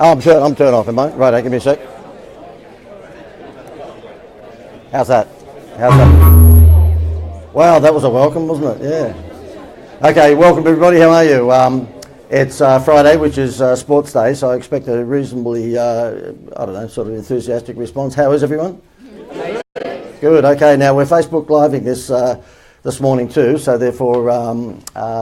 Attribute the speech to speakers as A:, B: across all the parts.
A: I'm turning off, mate. Right, give me a sec. How's that? Wow, that was a welcome, wasn't it? Yeah. Okay, welcome everybody. How are you? It's Friday, which is Sports Day, so I expect a reasonably, sort of enthusiastic response. How is everyone? Good. Okay. Now we're Facebook Living this morning too, so therefore,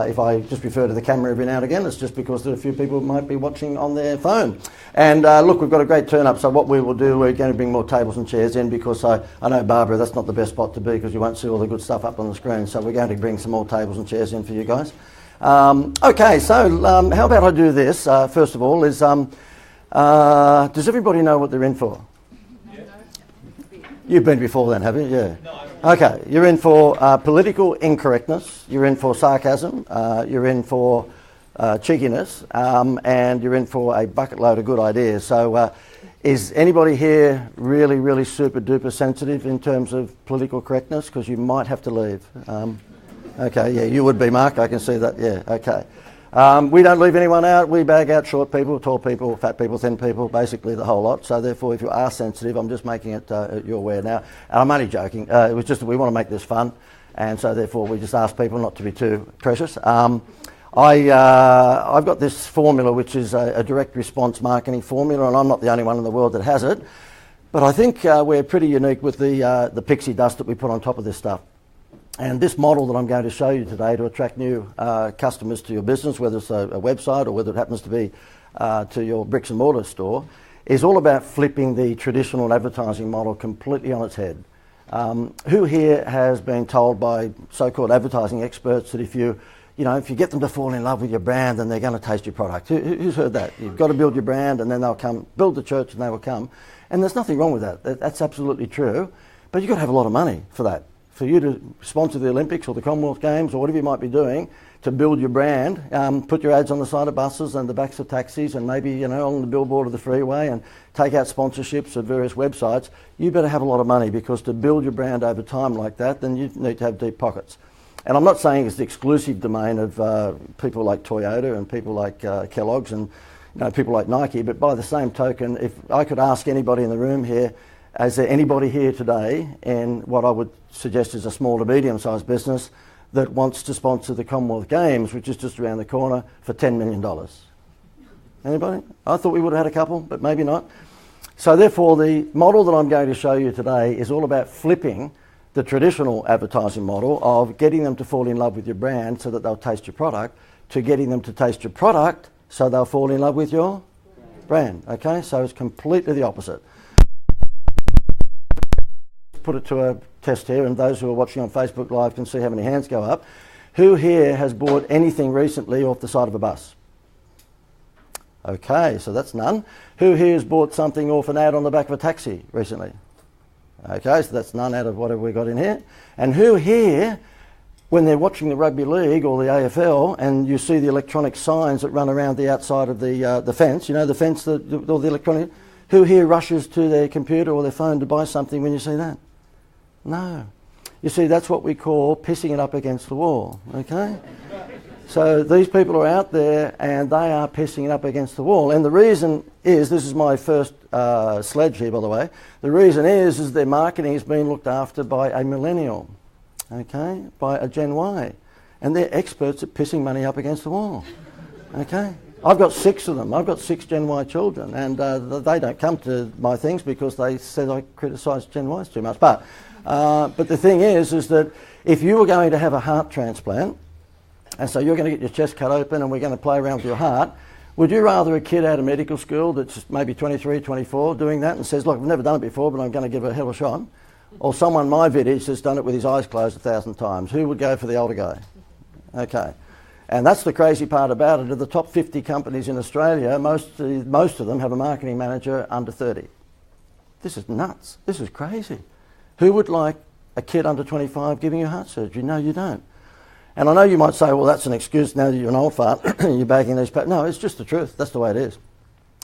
A: if I just refer to the camera every now and again, it's just because there are a few people who might be watching on their phone. And look, we've got a great turn up. So what we will do, we're going to bring more tables and chairs in because I know, Barbara, that's not the best spot to be because you won't see all the good stuff up on the screen. So we're going to bring some more tables and chairs in for you guys. Okay. So how about I do this? First of all, is does everybody know what they're in for? You've been before then, have you? Yeah. Okay, you're in for political incorrectness, you're in for sarcasm, you're in for cheekiness, and you're in for a bucket load of good ideas. So is anybody here really, really super duper sensitive in terms of political correctness? Because you might have to leave. Okay, yeah, you would be, Mark, I can see that, yeah, okay. We don't leave anyone out. We bag out short people, tall people, fat people, thin people, basically the whole lot. So therefore, if you are sensitive, I'm just making it your aware now. And I'm only joking. It was just that we want to make this fun. And so therefore, we just ask people not to be too precious. I've got this formula, which is a direct response marketing formula, and I'm not the only one in the world that has it. But I think we're pretty unique with the pixie dust that we put on top of this stuff. And this model that I'm going to show you today to attract new customers to your business, whether it's a website or whether it happens to be to your bricks and mortar store, is all about flipping the traditional advertising model completely on its head. Who here has been told by so-called advertising experts that if you get them to fall in love with your brand, then they're going to taste your product? Who's heard that? You've got to build your brand and then they'll come. Build the church and they will come. And there's nothing wrong with that. That's absolutely true. But you've got to have a lot of money for that. For you to sponsor the Olympics or the Commonwealth Games or whatever you might be doing to build your brand, put your ads on the side of buses and the backs of taxis and maybe, on the billboard of the freeway and take out sponsorships of various websites, you better have a lot of money because to build your brand over time like that, then you need to have deep pockets. And I'm not saying it's the exclusive domain of people like Toyota and people like Kellogg's and people like Nike, but by the same token, if I could ask anybody in the room here, is there anybody here today in what I would suggest is a small to medium-sized business that wants to sponsor the Commonwealth Games, which is just around the corner, for $10 million? Anybody? I thought we would have had a couple, but maybe not. So therefore, the model that I'm going to show you today is all about flipping the traditional advertising model of getting them to fall in love with your brand so that they'll taste your product, to getting them to taste your product so they'll fall in love with your brand. Okay, so it's completely the opposite. Put it to a test here, and those who are watching on Facebook Live can see how many hands go up. Who here has bought anything recently off the side of a bus? Okay, so that's none. Who here has bought something off an ad on the back of a taxi recently? Okay, so that's none out of whatever we got in here. And who here, when they're watching the rugby league or the AFL and you see the electronic signs that run around the outside of the fence, the fence or the electronic, who here rushes to their computer or their phone to buy something when you see that? No. You see, that's what we call pissing it up against the wall, okay? So these people are out there and they are pissing it up against the wall. And the reason is, this is my first sledge here, by the way, the reason is their marketing is being looked after by a millennial, okay, by a Gen Y. And they're experts at pissing money up against the wall, okay? I've got 6 of them. I've got 6 Gen Y children, and they don't come to my things because they said I criticise Gen Ys too much. But the thing is that if you were going to have a heart transplant, and so you're going to get your chest cut open and we're going to play around with your heart, would you rather a kid out of medical school that's maybe 23, 24 doing that and says, look, I've never done it before, but I'm going to give it a hell of a shot, or someone my vintage that's done it with his eyes closed 1,000 times? Who would go for the older guy? Okay. And that's the crazy part about it. Of the top 50 companies in Australia, most of them have a marketing manager under 30. This is nuts. This is crazy. Who would like a kid under 25 giving you heart surgery? No, you don't. And I know you might say, well, that's an excuse now that you're an old fart, you're bagging these people. No, it's just the truth. That's the way it is.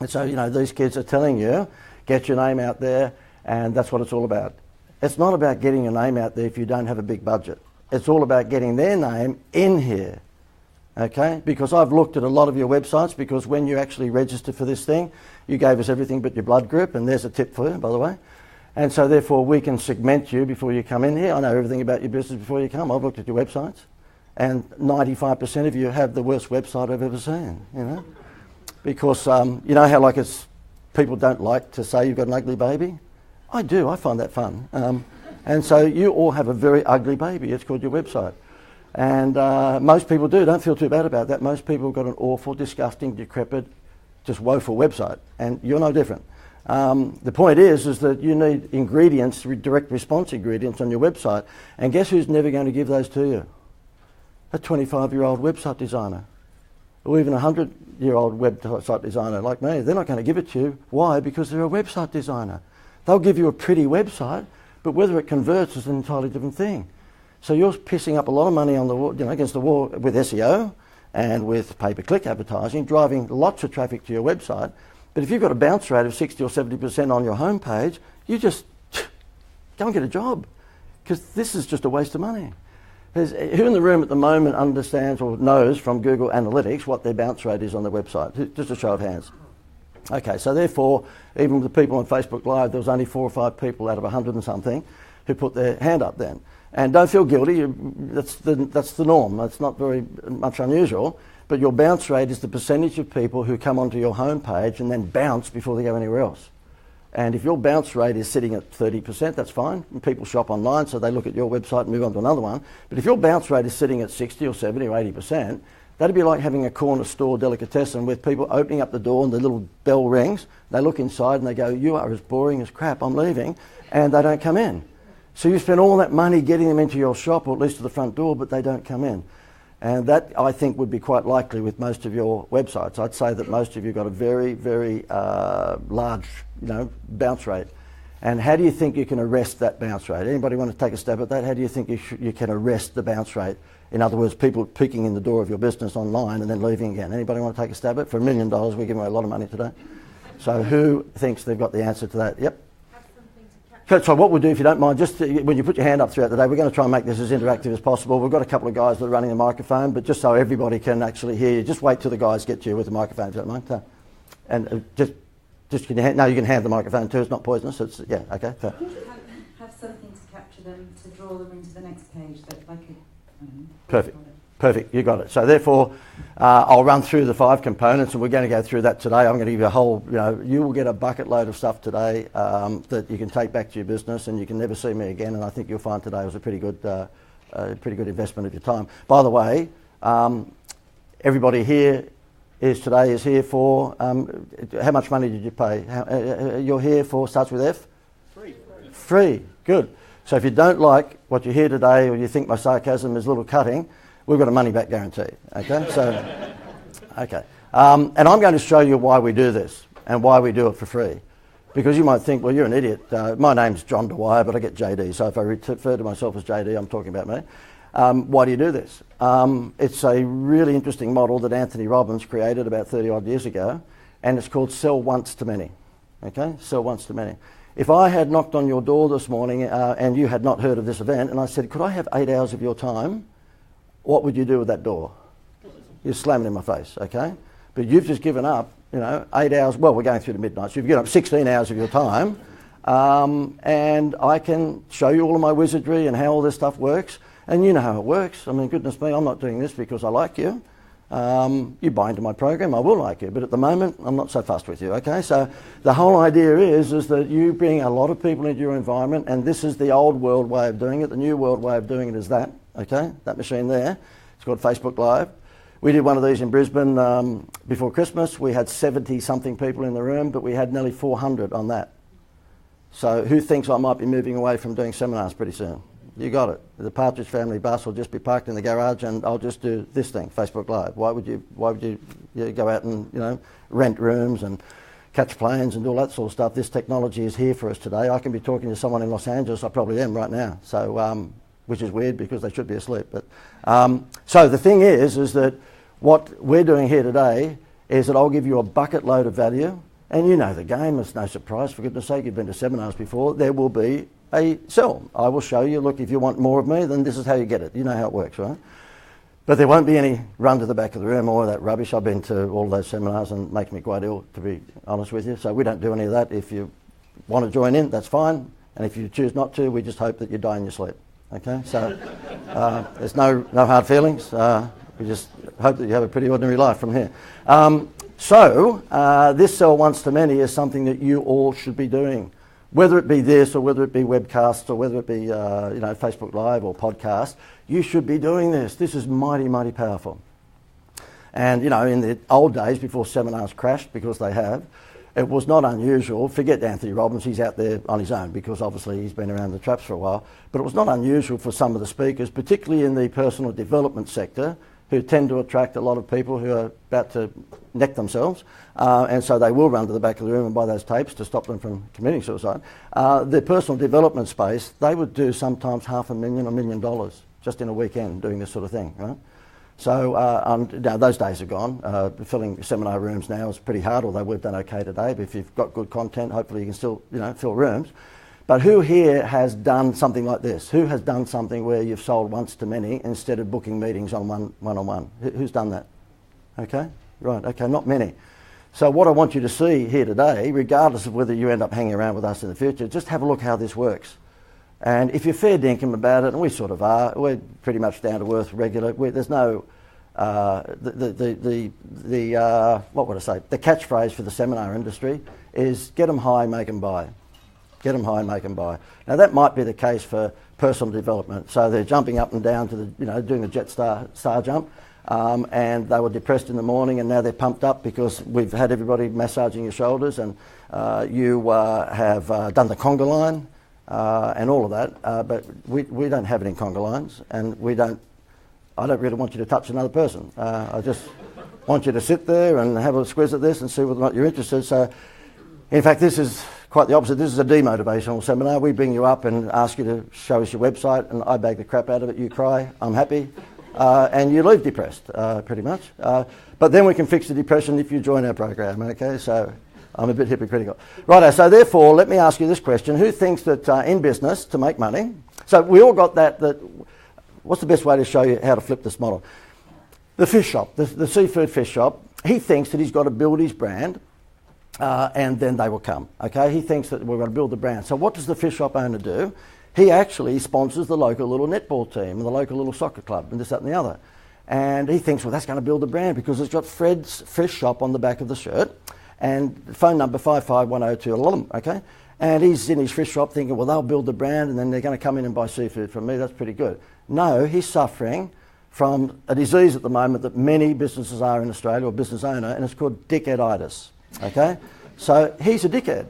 A: And so, these kids are telling you, get your name out there, and that's what it's all about. It's not about getting your name out there if you don't have a big budget. It's all about getting their name in here. okay? Because I've looked at a lot of your websites, because when you actually registered for this thing, you gave us everything but your blood group, and there's a tip for you, by the way. And so therefore we can segment you before you come in here. I know everything about your business before you come. I've looked at your websites, and 95% of you have the worst website I've ever seen, you know? Because you know how people don't like to say you've got an ugly baby? I do, I find that fun. And so you all have a very ugly baby. It's called your website. And most people do. Don't feel too bad about that. Most people have got an awful, disgusting, decrepit, just woeful website. And you're no different. The point is that you need ingredients, direct response ingredients on your website. And guess who's never going to give those to you? A 25-year-old website designer. Or even a 100-year-old website designer like me. They're not going to give it to you. Why? Because they're a website designer. They'll give you a pretty website, but whether it converts is an entirely different thing. So you're pissing up a lot of money on the wall, against the wall with SEO and with pay-per-click advertising, driving lots of traffic to your website. But if you've got a bounce rate of 60 or 70% on your homepage, you just go and get a job, because this is just a waste of money. Who in the room at the moment understands or knows from Google Analytics what their bounce rate is on their website? Just a show of hands. Okay, so therefore, even with the people on Facebook Live, there was only 4 or 5 people out of 100 and something who put their hand up then. And don't feel guilty, that's the norm. That's not very much unusual, but your bounce rate is the percentage of people who come onto your homepage and then bounce before they go anywhere else. And if your bounce rate is sitting at 30%, that's fine. And people shop online, so they look at your website and move on to another one. But if your bounce rate is sitting at 60 or 70 or 80%, that'd be like having a corner store delicatessen with people opening up the door and the little bell rings. They look inside and they go, "You are as boring as crap, I'm leaving," and they don't come in. So you spend all that money getting them into your shop, or at least to the front door, but they don't come in. And that, I think, would be quite likely with most of your websites. I'd say that most of you got a very, very large, bounce rate. And how do you think you can arrest that bounce rate? Anybody want to take a stab at that? How do you think you can arrest the bounce rate? In other words, people peeking in the door of your business online and then leaving again. Anybody want to take a stab at it? For $1 million, we're giving away a lot of money today. So who thinks they've got the answer to that? Yep. So what we'll do, if you don't mind, just when you put your hand up throughout the day, we're going to try and make this as interactive as possible. We've got a couple of guys that are running the microphone, but just so everybody can actually hear you, just wait till the guys get to you with the microphone, if you don't mind. And just can you you can hand the microphone too. It's not poisonous. It's okay. So.
B: Have something to capture them, to draw them into the next page. That like
A: Perfect, you got it. So therefore, I'll run through the 5 components, and we're going to go through that today. I'm going to give you a whole, you will get a bucket load of stuff today that you can take back to your business, and you can never see me again. And I think you'll find today was a pretty good investment of your time. By the way, everybody here is here for, how much money did you pay? You're here for, starts with F? Free, good. So if you don't like what you hear today, or you think my sarcasm is a little cutting, we've got a money back guarantee, okay? So, okay. And I'm going to show you why we do this and why we do it for free. Because you might think, well, you're an idiot. My name's John Dwyer, but I get JD. So if I refer to myself as JD, I'm talking about me. Why do you do this? It's a really interesting model that Anthony Robbins created about 30 odd years ago, and it's called sell once to many, okay? Sell once to many. If I had knocked on your door this morning and you had not heard of this event, and I said, could I have 8 hours of your time? What would you do with that door? You slam it in my face, okay? But you've just given up, 8 hours. Well, we're going through to midnight, so you've given up 16 hours of your time, and I can show you all of my wizardry and how all this stuff works, and you know how it works. I mean, goodness me, I'm not doing this because I like you. You buy into my program, I will like you, but at the moment, I'm not so fussed with you, okay? So the whole idea is that you bring a lot of people into your environment, and this is the old world way of doing it. The new world way of doing it is that, okay? That machine there. It's called Facebook Live. We did one of these in Brisbane before Christmas. We had 70-something people in the room, but we had nearly 400 on that. So who thinks I might be moving away from doing seminars pretty soon? You got it. The Partridge family bus will just be parked in the garage, and I'll just do this thing, Facebook Live. Why would you go out and rent rooms and catch planes and do all that sort of stuff? This technology is here for us today. I can be talking to someone in Los Angeles. I probably am right now. So which is weird because they should be asleep. But so the thing is that what we're doing here today is that I'll give you a bucket load of value, and you know the game. It's no surprise. For goodness sake, you've been to seminars before. There will be a sell. I will show you, look, if you want more of me, then this is how you get it. You know how it works, right? But there won't be any run to the back of the room or that rubbish. I've been to all those seminars and it makes me quite ill, to be honest with you. So we don't do any of that. If you want to join in, that's fine. And if you choose not to, we just hope that you die in your sleep. Okay? So there's no hard feelings. We just hope that you have a pretty ordinary life from here. This Sell Once to Many is something that you all should be doing. Whether it be this or whether it be webcasts or whether it be Facebook Live or podcast, you should be doing this. This is mighty, mighty powerful. And, in the old days before seminars crashed, because they have, it was not unusual. Forget Anthony Robbins, he's out there on his own because obviously he's been around the traps for a while. But it was not unusual for some of the speakers, particularly in the personal development sector, who tend to attract a lot of people who are about to neck themselves, and so they will run to the back of the room and buy those tapes to stop them from committing suicide. The personal development space, they would do sometimes $500,000 or $1 million just in a weekend doing this sort of thing, right? So now those days are gone. Filling seminar rooms now is pretty hard, although we've done okay today. But if you've got good content, hopefully you can still fill rooms. But who here has done something like this? Who has done something where you've sold once to many instead of booking meetings on one-on-one? Who's done that? Okay, right, okay, not many. So what I want you to see here today, regardless of whether you end up hanging around with us in the future, just have a look how this works. And if you're fair dinkum about it, and we sort of are, we're pretty much down to earth, regular. There's no, what would I say? The catchphrase for the seminar industry is get them high, make them buy. Get them high and make them buy. Now that might be the case for personal development. So they're jumping up and down to the, doing the jet star jump, and they were depressed in the morning, and now they're pumped up because we've had everybody massaging your shoulders, and you have done the conga line and all of that. But we don't have it in conga lines, and I don't really want you to touch another person. I just want you to sit there and have a squiz at this and see whether or not you're interested. So, in fact, this is quite the opposite. This is a demotivational seminar. We bring you up and ask you to show us your website, and I bag the crap out of it. You cry, I'm happy, and you leave depressed, pretty much. But then we can fix the depression if you join our program, okay? So I'm a bit hypocritical. Righto, so therefore, let me ask you this question. Who thinks that in business, to make money, so we all got that what's the best way to show you how to flip this model? The fish shop, the seafood fish shop, he thinks that he's got to build his brand, and then they will come, okay? He thinks that we're going to build the brand. So what does the fish shop owner do? He actually sponsors the local little netball team and the local little soccer club and this, that and the other. And he thinks, well, that's going to build the brand because it's got Fred's Fish Shop on the back of the shirt and phone number 55102, okay? And he's in his fish shop thinking, well, they'll build the brand and then they're going to come in and buy seafood from me. That's pretty good. No, he's suffering from a disease at the moment that many businesses are in Australia, or business owner, and it's called dickheaditis. Okay, so he's a dickhead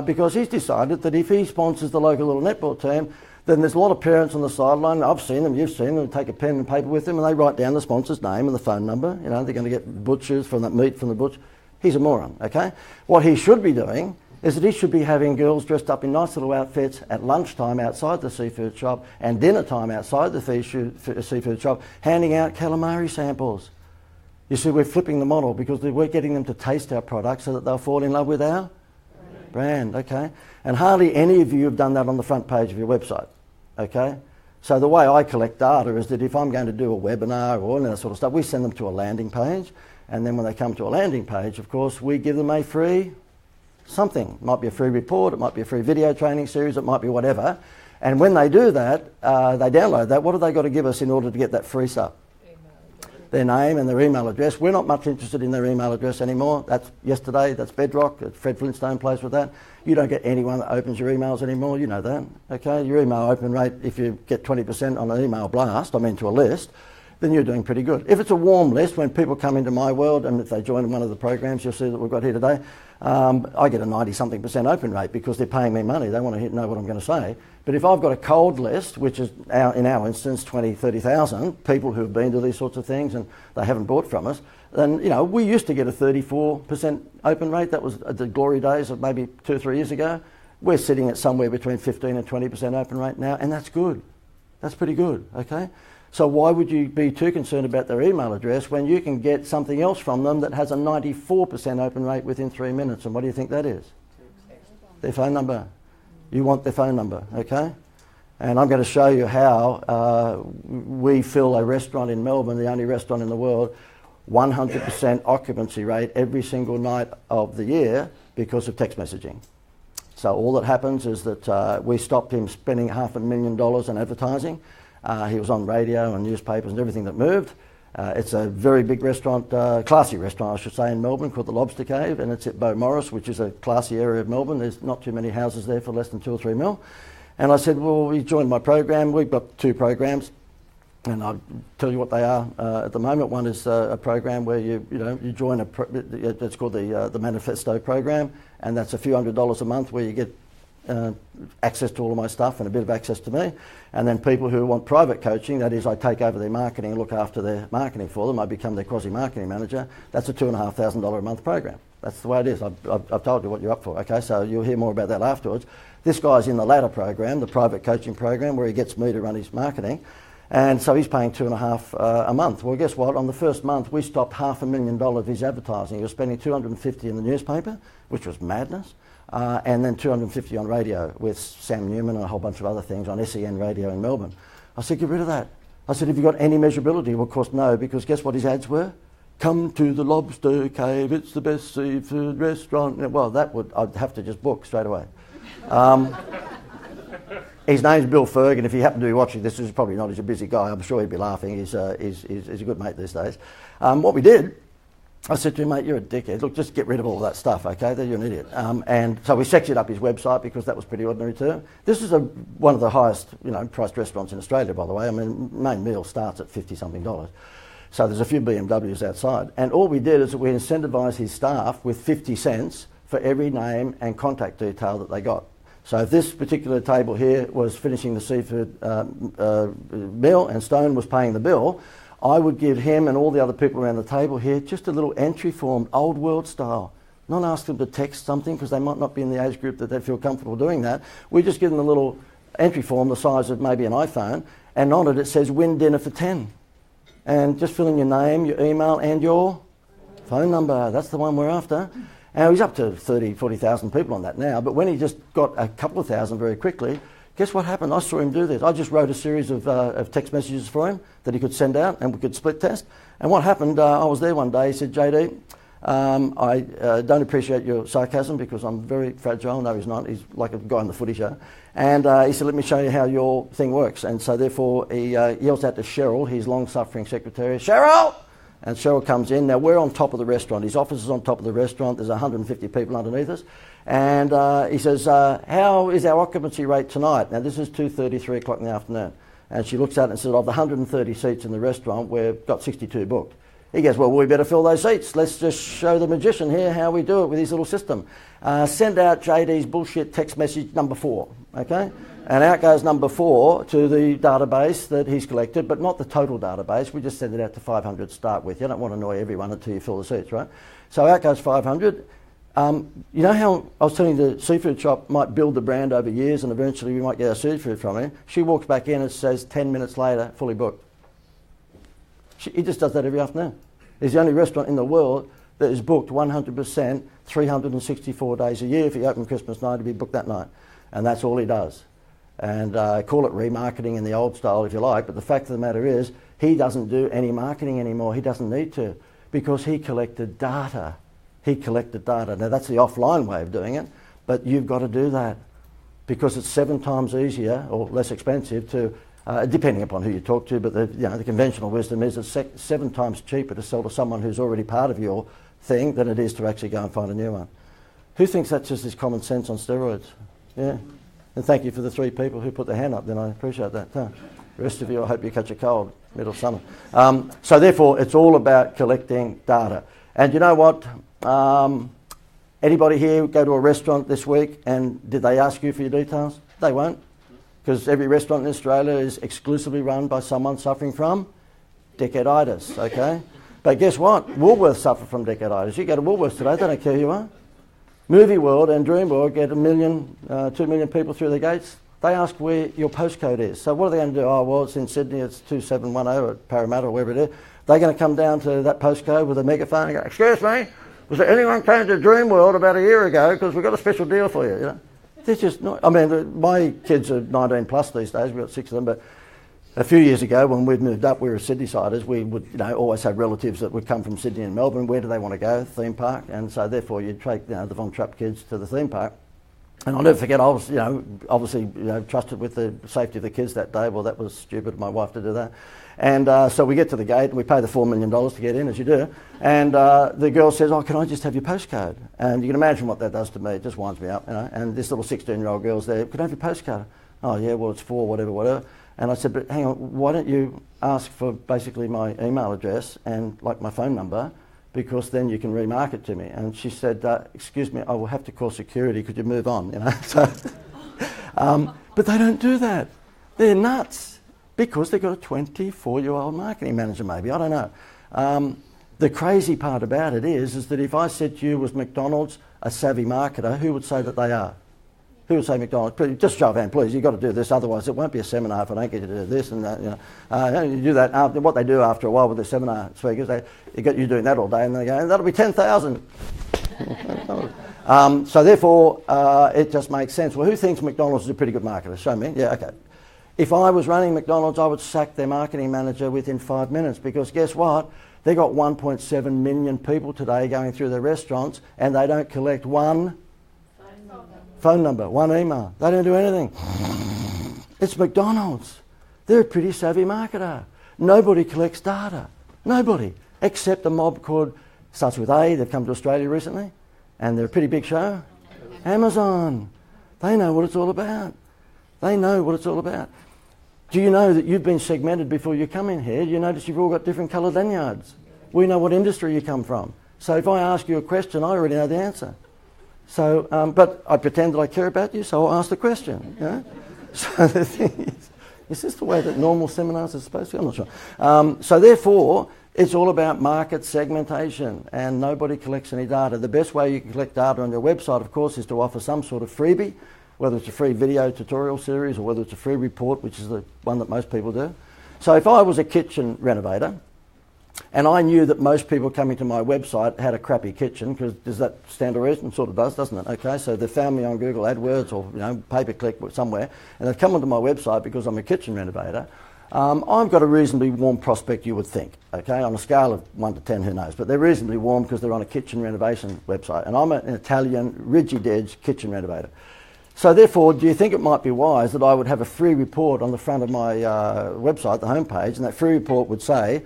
A: because he's decided that if he sponsors the local little netball team, then there's a lot of parents on the sideline. I've seen them, you've seen them, take a pen and paper with them and they write down the sponsor's name and the phone number. They're going to get butchers from that meat from the butcher. He's a moron, okay? What he should be doing is that he should be having girls dressed up in nice little outfits at lunchtime outside the seafood shop and dinner time outside the seafood shop, handing out calamari samples. You see, we're flipping the model because we're getting them to taste our product so that they'll fall in love with our brand, okay? And hardly any of you have done that on the front page of your website, okay? So the way I collect data is that if I'm going to do a webinar or all that sort of stuff, we send them to a landing page, and then when they come to a landing page, of course, we give them a free something. It might be a free report, it might be a free video training series, it might be whatever. And when they do that, they download that, what have they got to give us in order to get that free stuff? Their name and their email address. We're not much interested in their email address anymore. That's yesterday, that's Bedrock, Fred Flintstone plays with that. You don't get anyone that opens your emails anymore, you know that, okay? Your email open rate, if you get 20% on an email blast, to a list, then you're doing pretty good. If it's a warm list, when people come into my world and if they join one of the programs you'll see that we've got here today, I get a 90-something% open rate because they're paying me money. They want to know what I'm going to say. But if I've got a cold list, which is in our instance 20, 30,000 people who have been to these sorts of things and they haven't bought from us, then we used to get a 34% open rate. That was the glory days of maybe 2 or 3 years ago. We're sitting at somewhere between 15 and 20% open rate now, and that's good. That's pretty good, okay? So why would you be too concerned about their email address when you can get something else from them that has a 94% open rate within 3 minutes? And what do you think that is? Their phone number. You want their phone number, okay? And I'm going to show you how we fill a restaurant in Melbourne, the only restaurant in the world, 100% occupancy rate every single night of the year because of text messaging. So all that happens is that we stopped him spending $500,000 on advertising. He was on radio and newspapers and everything that moved. It's a very big restaurant, classy restaurant I should say, in Melbourne called the Lobster Cave, and it's at Beaumaris, which is a classy area of Melbourne. There's not too many houses there for less than 2 or 3 mil. And I said, well, he joined my program. We've got 2 programs, and I'll tell you what they are at the moment. One is a program where you join it's called the Manifesto program, and that's a few $100s a month where you get access to all of my stuff and a bit of access to me. And then people who want private coaching, that is, I take over their marketing and look after their marketing for them. I become their quasi-marketing manager. That's a $2,500 a month program. That's the way it is. I've told you what you're up for. Okay, so you'll hear more about that afterwards. This guy's in the latter program, the private coaching program, where he gets me to run his marketing. And so he's paying $2,500 a month. Well, guess what? On the first month, we stopped $500,000 of his advertising. He was spending $250 in the newspaper, which was madness. And then $250 on radio with Sam Newman and a whole bunch of other things on SEN radio in Melbourne. I said, get rid of that. I said, have you got any measurability? Well, of course, no, because guess what his ads were? Come to the Lobster Cave, it's the best seafood restaurant. Well, I'd have to just book straight away. His name's Bill Ferg, and if he happened to be watching this, he's probably not. He's a busy guy. I'm sure he'd be laughing. He's a good mate these days. What we did, I said to him, mate, you're a dickhead. Look, just get rid of all that stuff, okay? You're an idiot. And so we sectioned up his website because that was pretty ordinary too. This is one of the highest, priced restaurants in Australia, by the way. I mean, main meal starts at $50-something. So there's a few BMWs outside. And all we did is that we incentivised his staff with 50 cents for every name and contact detail that they got. So if this particular table here was finishing the seafood meal and Stone was paying the bill, I would give him and all the other people around the table here just a little entry form, old world style. Not ask them to text something because they might not be in the age group that they feel comfortable doing that. We just give them a little entry form the size of maybe an iPhone, and on it says win dinner for 10. And just fill in your name, your email and your phone number. That's the one we're after. And he's up to 30,000, 40,000 people on that now, but when he just got a couple of thousand very quickly, guess what happened? I saw him do this. I just wrote a series of text messages for him that he could send out and we could split test. And what happened, I was there one day, he said, JD, I don't appreciate your sarcasm because I'm very fragile. No, he's not. He's like a guy on the footy show. And he said, let me show you how your thing works. And so therefore he yells out to Cheryl, his long-suffering secretary, Cheryl! And Cheryl comes in. Now, we're on top of the restaurant. His office is on top of the restaurant. There's 150 people underneath us. And he says, how is our occupancy rate tonight? Now, this is 2:30, 3 o'clock in the afternoon. And she looks at it and says, of the 130 seats in the restaurant, we've got 62 booked. He goes, well, we better fill those seats. Let's just show the magician here how we do it with his little system. Send out JD's bullshit text message number 4, okay? And out goes number 4 to the database that he's collected, but not the total database. We just send it out to 500 to start with. You don't want to annoy everyone until you fill the seats, right? So out goes 500. You know how I was telling you the seafood shop might build the brand over years and eventually we might get our seafood from him? She walks back in and says 10 minutes later, fully booked. He just does that every afternoon. He's the only restaurant in the world that is booked 100%, 364 days a year. If he opened Christmas night, he'd be booked that night. And that's all he does. And call it remarketing in the old style if you like, but the fact of the matter is he doesn't do any marketing anymore. He doesn't need to because he collected data. He collected data. Now that's the offline way of doing it, but you've got to do that because it's 7 times easier or less expensive to, depending upon who you talk to, but the conventional wisdom is it's 7 times cheaper to sell to someone who's already part of your thing than it is to actually go and find a new one. Who thinks that's just this common sense on steroids? Yeah. And thank you for the 3 people who put their hand up then, I appreciate that. The rest of you, I hope you catch a cold middle of summer. So therefore, it's all about collecting data. And you know what? Anybody here go to a restaurant this week and did they ask you for your details? They won't, because every restaurant in Australia is exclusively run by someone suffering from decaditis, okay? But guess what? Woolworths suffer from decaditis. You go to Woolworths today, they don't care who you are. Movie World and Dream World get 2 million people through the gates. They ask where your postcode is. So what are they going to do? Oh, well, it's in Sydney, it's 2710 at Parramatta or wherever it is. They're going to come down to that postcode with a megaphone and go, excuse me, was there anyone came to Dream World about a year ago because we've got a special deal for you, you know? They're just not. I mean, my kids are 19 plus these days. We've got 6 of them, but a few years ago when we'd moved up, we were Sydney-siders. We would, always have relatives that would come from Sydney and Melbourne. Where do they want to go? Theme park. And so therefore you'd take, the Von Trapp kids to the theme park. And I'll never forget, I was, obviously, trusted with the safety of the kids that day. Well, that was stupid of my wife to do that. And so we get to the gate, and we pay the $4 million to get in, as you do. And the girl says, "Oh, can I just have your postcode?" And you can imagine what that does to me. It just winds me up, And this little 16-year-old girl's there. "Can I have your postcode?" "Oh, yeah, well, it's for whatever. And I said, "But hang on, why don't you ask for basically my email address and like my phone number, because then you can remarket to me?" And she said, "Excuse me, I will have to call security. Could you move on?" So, but they don't do that. They're nuts because they've got a 24-year-old marketing manager, maybe. I don't know. The crazy part about it is that if I said to you, was McDonald's a savvy marketer, who would say that they are? Who would say McDonald's? Just show of hand, please. You've got to do this, otherwise it won't be a seminar if I don't get you to do this and that. You do that. What they do after a while with the seminar speakers, they get you doing that all day, and they go, "And that'll be 10,000." So therefore, it just makes sense. Well, who thinks McDonald's is a pretty good marketer? Show me. Yeah, okay. If I was running McDonald's, I would sack their marketing manager within 5 minutes, because guess what? They got 1.7 million people today going through their restaurants, and they don't collect one phone number, one email. They don't do anything. It's McDonald's. They're a pretty savvy marketer. Nobody collects data. Nobody. Except a mob called, starts with A, they've come to Australia recently, and they're a pretty big show. Amazon. They know what it's all about. They know what it's all about. Do you know that you've been segmented before you come in here? You notice you've all got different coloured lanyards. We know what industry you come from. So if I ask you a question, I already know the answer. So, but I pretend that I care about you, so I'll ask the question. So the thing is this the way that normal seminars are supposed to be? I'm not sure. So therefore, it's all about market segmentation, and nobody collects any data. The best way you can collect data on your website, of course, is to offer some sort of freebie, whether it's a free video tutorial series or whether it's a free report, which is the one that most people do. So if I was a kitchen renovator, and I knew that most people coming to my website had a crappy kitchen, because does that stand to reason? Sort of does, doesn't it? Okay, so they found me on Google AdWords or pay-per-click somewhere, and they've come onto my website because I'm a kitchen renovator. I've got a reasonably warm prospect, you would think. Okay, on a scale of 1 to 10, who knows? But they're reasonably warm because they're on a kitchen renovation website, and I'm an Italian, rigid-edge kitchen renovator. So therefore, do you think it might be wise that I would have a free report on the front of my website, the homepage, and that free report would say,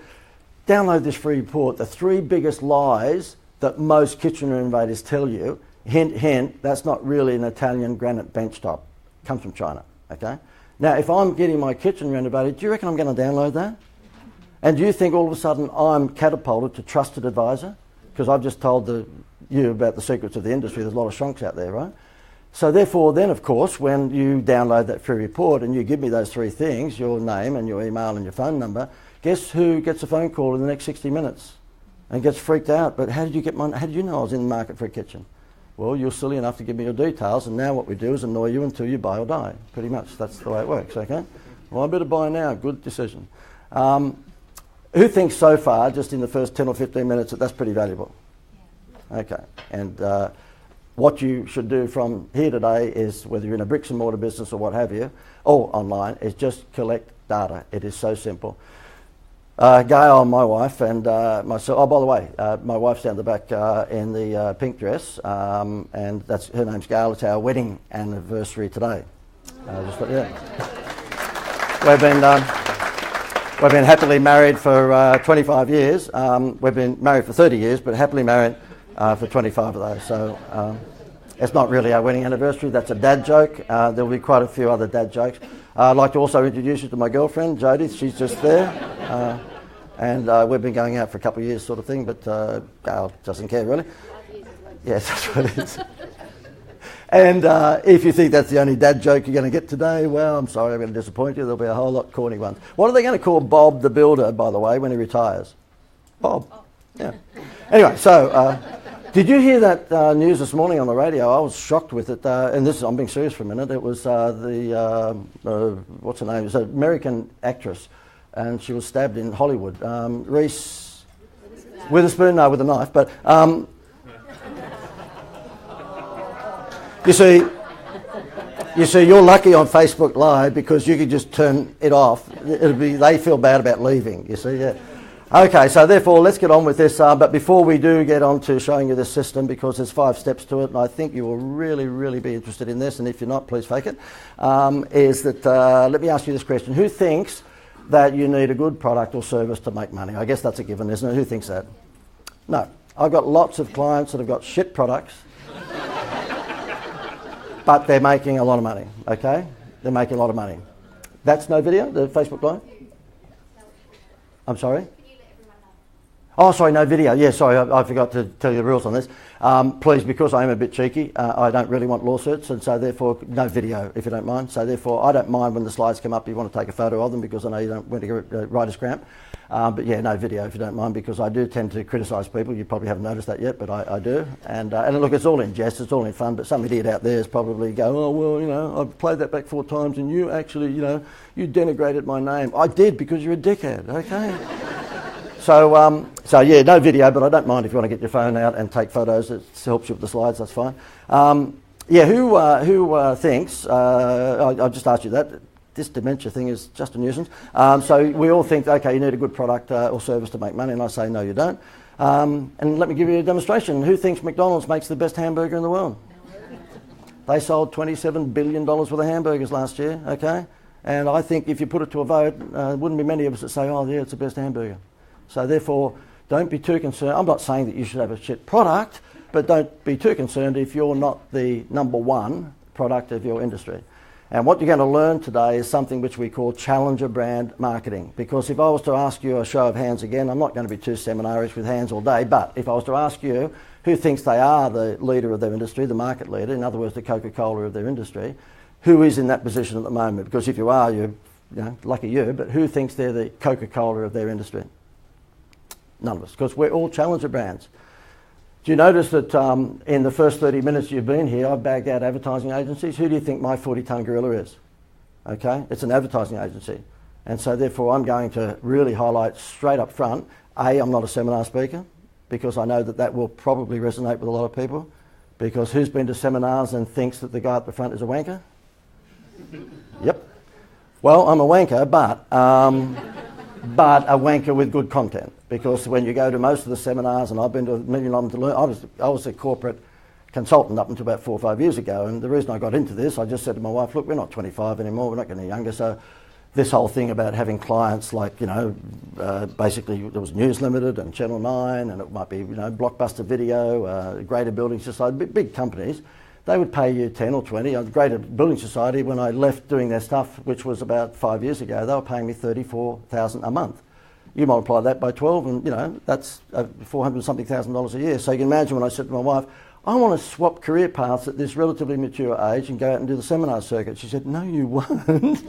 A: download this free report, the 3 biggest lies that most kitchen renovators tell you. Hint, hint, that's not really an Italian granite benchtop. It comes from China, okay? Now, if I'm getting my kitchen renovated, do you reckon I'm going to download that? And do you think all of a sudden I'm catapulted to trusted advisor? Because I've just told you about the secrets of the industry. There's a lot of shonks out there, right? So therefore, then, of course, when you download that free report and you give me those 3 things, your name and your email and your phone number, guess who gets a phone call in the next 60 minutes and gets freaked out? But how did you know I was in the market for a kitchen? Well, you're silly enough to give me your details, and now what we do is annoy you until you buy or die. Pretty much, that's the way it works, okay? Well, I better buy now. Good decision. Who thinks so far, just in the first 10 or 15 minutes, that that's pretty valuable? Okay. And what you should do from here today is, whether you're in a bricks and mortar business or what have you, or online, is just collect data. It is so simple. Gail, my wife, and myself. Oh, by the way, my wife's down the back in the pink dress, and her name's Gail. It's our wedding anniversary today. We've been happily married for 25 years. We've been married for 30 years, but happily married for 25 of those. So it's not really our wedding anniversary. That's a dad joke. There'll be quite a few other dad jokes. I'd like to also introduce you to my girlfriend, Jodie. She's just there. And we've been going out for a couple of years, sort of thing, but Gail doesn't care, really. Yes, that's what it is. And if you think that's the only dad joke you're going to get today, well, I'm sorry, I'm going to disappoint you. There'll be a whole lot corny ones. What are they going to call Bob the Builder, by the way, when he retires? Bob. Yeah. Anyway, so did you hear that news this morning on the radio? I was shocked with it. And I'm being serious for a minute. It was what's her name? It's an American actress. And she was stabbed in Hollywood. Reese Witherspoon? No, with a knife. But you see, You see, you're lucky on Facebook Live because you can just turn it off. They feel bad about leaving, you see. Yeah. Okay, so therefore, let's get on with this. But before we do get on to showing you this system, because there's 5 steps to it, and I think you will really, really be interested in this, and if you're not, please fake it, is that, let me ask you this question. Who thinks that you need a good product or service to make money? I guess that's a given, isn't it? Who thinks that? No. I've got lots of clients that have got shit products, but they're making a lot of money, okay? They're making a lot of money. That's no video, the Facebook Live? I'm sorry? Oh, sorry, no video. Yeah, sorry, I forgot to tell you the rules on this. Please, because I am a bit cheeky, I don't really want lawsuits, and so therefore, no video, if you don't mind. So therefore, I don't mind when the slides come up, you want to take a photo of them, because I know you don't want to get writer's cramp. But yeah, no video, if you don't mind, because I do tend to criticise people. You probably haven't noticed that yet, but I do. And look, it's all in jest, it's all in fun, but some idiot out there is probably going, oh, well, you know, I've played that back 4 times, and you actually, you know, you denigrated my name. I did, because you're a dickhead, okay? So yeah, no video, but I don't mind if you want to get your phone out and take photos. It helps you with the slides, that's fine. Yeah, who thinks, I'll just ask you that, this dementia thing is just a nuisance. So we all think, okay, you need a good product or service to make money, and I say, no, you don't. And let me give you a demonstration. Who thinks McDonald's makes the best hamburger in the world? They sold $27 billion worth of hamburgers last year, okay? And I think if you put it to a vote, wouldn't be many of us that say, oh, yeah, it's the best hamburger. So therefore, don't be too concerned. I'm not saying that you should have a shit product, but don't be too concerned if you're not the number 1 product of your industry. And what you're going to learn today is something which we call challenger brand marketing. Because if I was to ask you a show of hands again, I'm not going to be too seminarish with hands all day, but if I was to ask you who thinks they are the leader of their industry, the market leader, in other words, the Coca-Cola of their industry, who is in that position at the moment? Because if you are, you're lucky you, but who thinks they're the Coca-Cola of their industry? None of us, because we're all challenger brands. Do you notice that in the first 30 minutes you've been here, I've bagged out advertising agencies? Who do you think my 40-ton gorilla is? Okay, it's an advertising agency. And so therefore I'm going to really highlight straight up front, A, I'm not a seminar speaker, because I know that that will probably resonate with a lot of people, because who's been to seminars and thinks that the guy at the front is a wanker? Yep. Well, I'm a wanker, but a wanker with good content. Because when you go to most of the seminars, and I've been to a million of them to learn, I was a corporate consultant up until about 4 or 5 years ago, and the reason I got into this, I just said to my wife, look, we're not 25 anymore, we're not getting younger, so this whole thing about having clients like, you know, basically there was News Limited and Channel 9, and it might be, you know, Blockbuster Video, Greater Building Society, big companies, they would pay you 10 or 20. Greater Building Society, when I left doing their stuff, which was about 5 years ago, they were paying me $34,000 a month. You multiply that by 12 and, you know, that's $400-something thousand a year. So you can imagine when I said to my wife, I want to swap career paths at this relatively mature age and go out and do the seminar circuit. She said, no, you won't.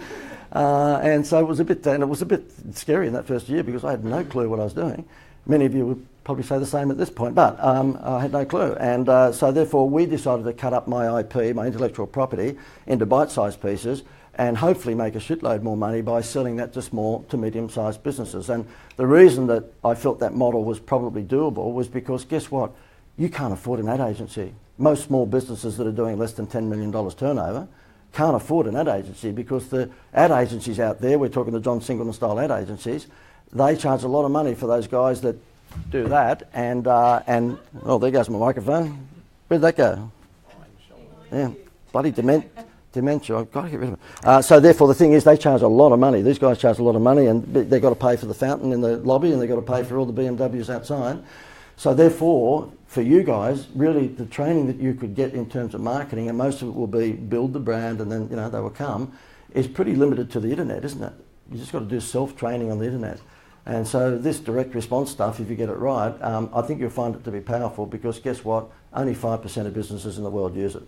A: And so it was a bit scary in that first year because I had no clue what I was doing. Many of you would probably say the same at this point, but I had no clue. And so therefore we decided to cut up my IP, my intellectual property, into bite-sized pieces and hopefully make a shitload more money by selling that to small to medium-sized businesses. And the reason that I felt that model was probably doable was because, guess what? You can't afford an ad agency. Most small businesses that are doing less than $10 million turnover can't afford an ad agency because the ad agencies out there, we're talking the John Singleton style ad agencies, they charge a lot of money for those guys that do that. And oh, there goes my microphone. Where'd that go? Yeah, bloody dementia, I've got to get rid of it. So therefore the thing is they charge a lot of money. These guys charge a lot of money and they've got to pay for the fountain in the lobby and they've got to pay for all the BMWs outside. So therefore, for you guys, really the training that you could get in terms of marketing, and most of it will be build the brand and then, you know, they will come, is pretty limited to the internet, isn't it? You just got to do self-training on the internet. And so this direct response stuff, if you get it right, I think you'll find it to be powerful because guess what? Only 5% of businesses in the world use it.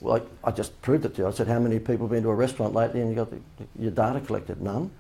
A: Well, I just proved it to you. I said, how many people have been to a restaurant lately and you got your data collected? None.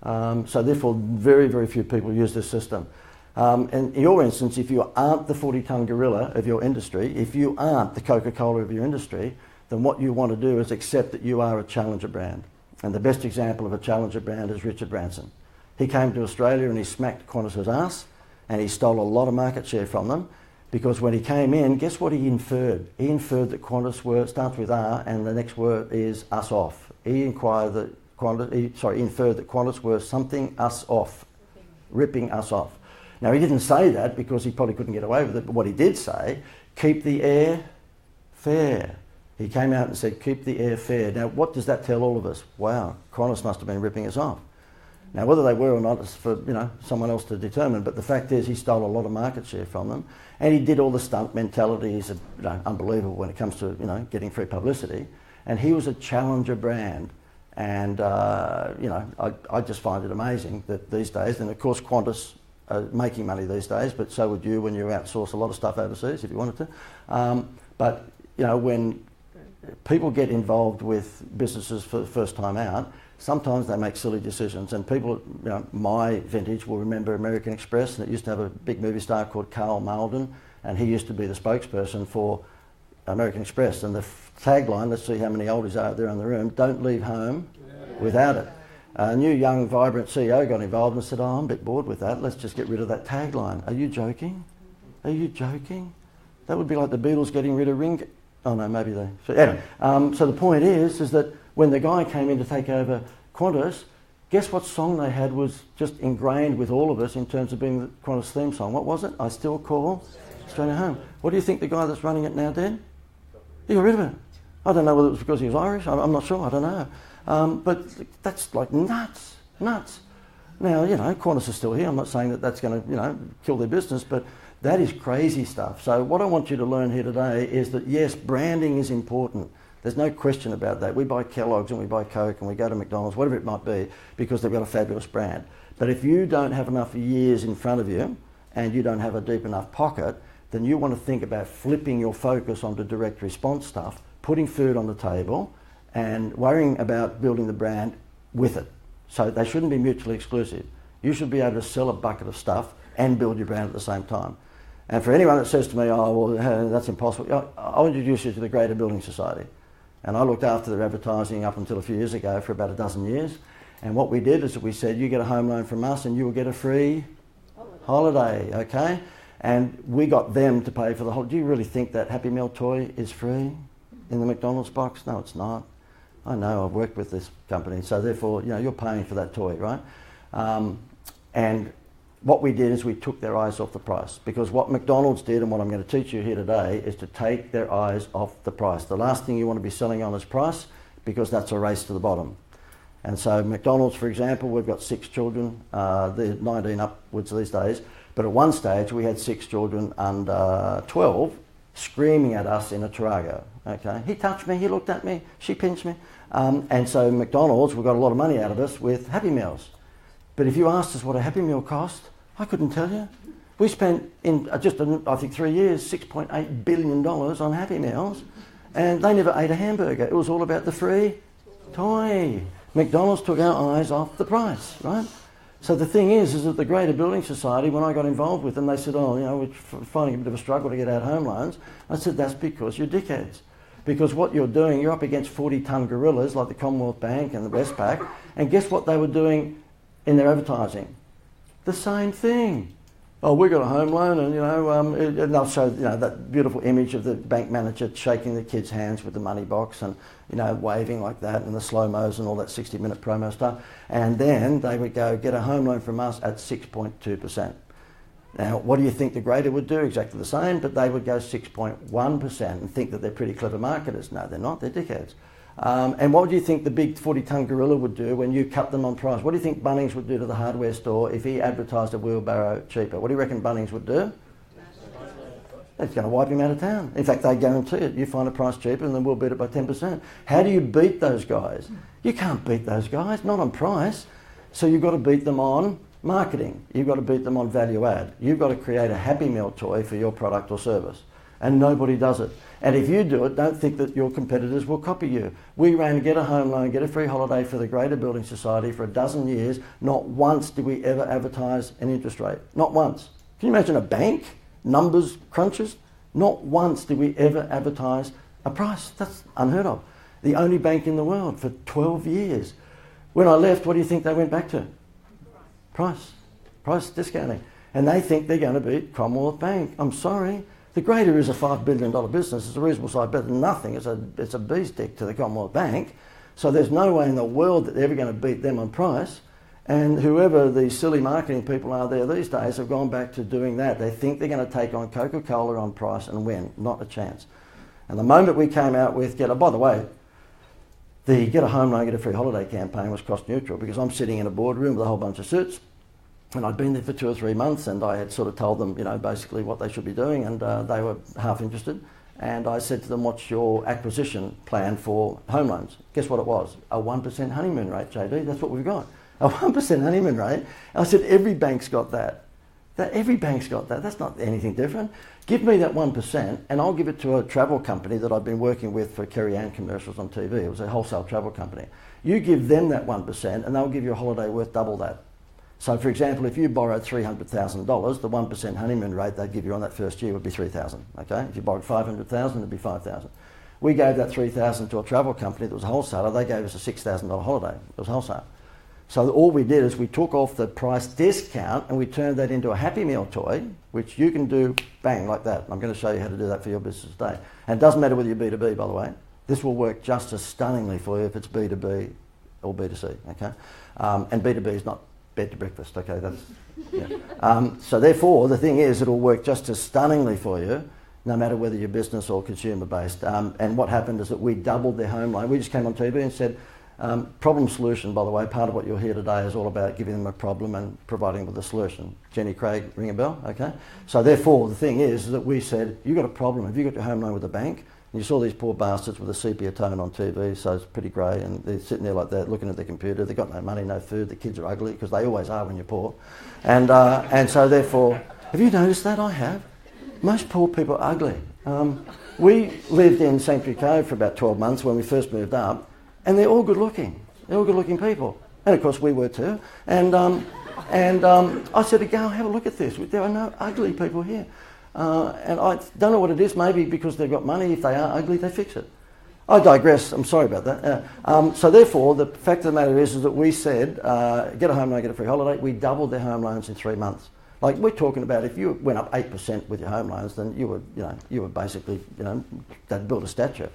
A: So therefore, very, very few people use this system. And in your instance, if you aren't the 40-ton gorilla of your industry, if you aren't the Coca-Cola of your industry, then what you want to do is accept that you are a challenger brand. And the best example of a challenger brand is Richard Branson. He came to Australia and he smacked Qantas's ass and he stole a lot of market share from them. Because when he came in, guess what he inferred? He inferred that Qantas starts with R and the next word is us off. He inferred that Qantas were something us off, ripping us off. Now he didn't say that because he probably couldn't get away with it, but what he did say, keep the air fair. He came out and said, keep the air fair. Now what does that tell all of us? Wow, Qantas must have been ripping us off. Now whether they were or not is for someone else to determine, but the fact is he stole a lot of market share from them, and he did all the stunt mentality. He's unbelievable when it comes to getting free publicity, and he was a challenger brand. And I just find it amazing that these days, and of course Qantas are making money these days, but so would you when you outsource a lot of stuff overseas if you wanted to. But when people get involved with businesses for the first time out, sometimes they make silly decisions, and people, my vintage will remember American Express, and it used to have a big movie star called Carl Malden, and he used to be the spokesperson for American Express, and the tagline, let's see how many oldies are out there in the room, don't leave home without it. A new, young, vibrant CEO got involved and said, oh, I'm a bit bored with that, let's just get rid of that tagline. Are you joking? Are you joking? That would be like the Beatles getting rid of Ringo. Oh no, maybe they... So, anyway, so the point is that when the guy came in to take over Qantas, guess what song they had was just ingrained with all of us in terms of being the Qantas theme song. What was it? I Still Call Australia Home. What do you think the guy that's running it now did? He got rid of it. I don't know whether it was because he was Irish. I'm not sure. I don't know. But that's like nuts. Now, Qantas is still here. I'm not saying that that's going to, kill their business, but that is crazy stuff. So what I want you to learn here today is that, yes, branding is important. There's no question about that. We buy Kellogg's and we buy Coke and we go to McDonald's, whatever it might be, because they've got a fabulous brand. But if you don't have enough years in front of you and you don't have a deep enough pocket, then you want to think about flipping your focus onto direct response stuff, putting food on the table and worrying about building the brand with it. So they shouldn't be mutually exclusive. You should be able to sell a bucket of stuff and build your brand at the same time. And for anyone that says to me, oh, well, that's impossible, I'll introduce you to the Greater Building Society. And I looked after their advertising up until a few years ago for about a dozen years. And what we did is that we said, you get a home loan from us and you will get a free holiday, okay? And we got them to pay for the whole... Do you really think that Happy Meal toy is free in the McDonald's box? No, it's not. I know, I've worked with this company, so therefore, you're paying for that toy, right? And what we did is we took their eyes off the price, because what McDonald's did, and what I'm going to teach you here today, is to take their eyes off the price. The last thing you want to be selling on is price, because that's a race to the bottom. And so McDonald's, for example, we've got 6 children, they're 19 upwards these days, but at one stage we had 6 children under 12 screaming at us in a Tarago, okay? He touched me, he looked at me, she pinched me. And so McDonald's, we got a lot of money out of us with Happy Meals. But if you asked us what a Happy Meal cost, I couldn't tell you. We spent in just, I think, 3 years, $6.8 billion on Happy Meals, and they never ate a hamburger. It was all about the free toy. McDonald's took our eyes off the price, right? So the thing is that the Greater Building Society, when I got involved with them, they said, oh, we're finding a bit of a struggle to get out home loans. I said, that's because you're dickheads. Because what you're doing, you're up against 40-ton gorillas like the Commonwealth Bank and the Westpac, and guess what they were doing in their advertising? The same thing. Oh, we got a home loan, and and they'll show that beautiful image of the bank manager shaking the kids' hands with the money box and waving like that, and the slow-mos and all that 60-minute promo stuff. And then they would go get a home loan from us at 6.2%. Now, what do you think the Greater would do? Exactly the same, but they would go 6.1% and think that they're pretty clever marketers. No, they're not. They're dickheads. And what do you think the big 40-ton gorilla would do when you cut them on price? What do you think Bunnings would do to the hardware store if he advertised a wheelbarrow cheaper? What do you reckon Bunnings would do? It's going to wipe him out of town. In fact, they guarantee it. You find a price cheaper and then we'll beat it by 10%. How do you beat those guys? You can't beat those guys, not on price. So you've got to beat them on marketing. You've got to beat them on value add. You've got to create a Happy Meal toy for your product or service. And nobody does it. And if you do it, don't think that your competitors will copy you. We ran Get a Home Loan, Get a Free Holiday for the Greater Building Society for a dozen years. Not once did we ever advertise an interest rate. Not once. Can you imagine a bank? Numbers crunches? Not once did we ever advertise a price. That's unheard of. The only bank in the world for 12 years. When I left, what do you think they went back to? Price discounting. And they think they're going to beat Commonwealth Bank. I'm sorry. The Grader is a $5 billion business. It's a reasonable size, better than nothing. It's a bee's dick to the Commonwealth Bank. So there's no way in the world that they're ever going to beat them on price. And whoever the silly marketing people are there these days have gone back to doing that. They think they're going to take on Coca-Cola on price and win. Not a chance. And the moment we came out with, by the way, the Get a Home Loan, Get a Free Holiday campaign was cost neutral, because I'm sitting in a boardroom with a whole bunch of suits, and I'd been there for 2 or 3 months, and I had sort of told them, basically what they should be doing, and they were half interested. And I said to them, what's your acquisition plan for home loans? Guess what it was? A 1% honeymoon rate, JD. That's what we've got. A 1% honeymoon rate. And I said, every bank's got that. Every bank's got that. That's not anything different. Give me that 1% and I'll give it to a travel company that I've been working with for Kerry Ann commercials on TV. It was a wholesale travel company. You give them that 1% and they'll give you a holiday worth double that. So, for example, if you borrowed $300,000, the 1% honeymoon rate they'd give you on that first year would be $3,000. Okay, if you borrowed $500,000, it'd be $5,000. We gave that $3,000 to a travel company that was a wholesaler. They gave us a $6,000 holiday. It was wholesale. So all we did is we took off the price discount and we turned that into a Happy Meal toy, which you can do bang like that. I'm going to show you how to do that for your business today. And it doesn't matter whether you're B2B, by the way. This will work just as stunningly for you if it's B2B or B2C. Okay, and B2B is not bed to breakfast, okay, so therefore the thing is it'll work just as stunningly for you no matter whether you're business or consumer based. And what happened is that we doubled their home loan. We just came on TV and said, problem solution, by the way, part of what you'll hear today is all about giving them a problem and providing them with a solution. Jenny Craig, ring a bell, okay? So therefore the thing is that we said, you've got a problem, have you got your home loan with the bank? And you saw these poor bastards with a sepia tone on TV, so it's pretty grey, and they're sitting there like that, looking at their computer. They've got no money, no food. The kids are ugly, because they always are when you're poor. And so therefore, have you noticed that? I have. Most poor people are ugly. We lived in Sanctuary Cove for about 12 months when we first moved up, and they're all good looking. They're all good looking people. And of course we were too. And I said to go, have a look at this. There are no ugly people here. And I don't know what it is, maybe because they've got money. If they are ugly, they fix it. I digress, I'm sorry about that. So therefore, the fact of the matter is that we said, get a home loan, get a free holiday. We doubled their home loans in 3 months. Like we're talking about, if you went up 8% with your home loans, then you were basically, they'd build a statue.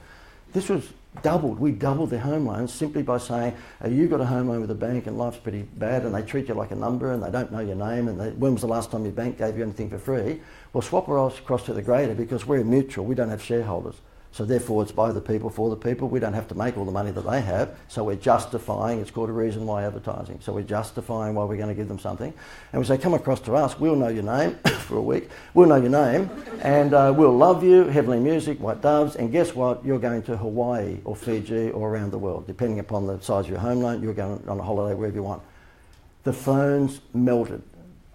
A: This was doubled. We doubled their home loans simply by saying, you got a home loan with a bank and life's pretty bad and they treat you like a number and they don't know your name and when was the last time your bank gave you anything for free? Well, swap us across to the Grader because we're mutual. We don't have shareholders. So therefore it's by the people, for the people. We don't have to make all the money that they have. So we're justifying, it's called a reason why advertising. So we're justifying why we're going to give them something. And we say, come across to us, we'll know your name for a week. We'll know your name and we'll love you, Heavenly Music, White Doves. And guess what? You're going to Hawaii or Fiji or around the world. Depending upon the size of your home loan, you're going on a holiday wherever you want. The phones melted.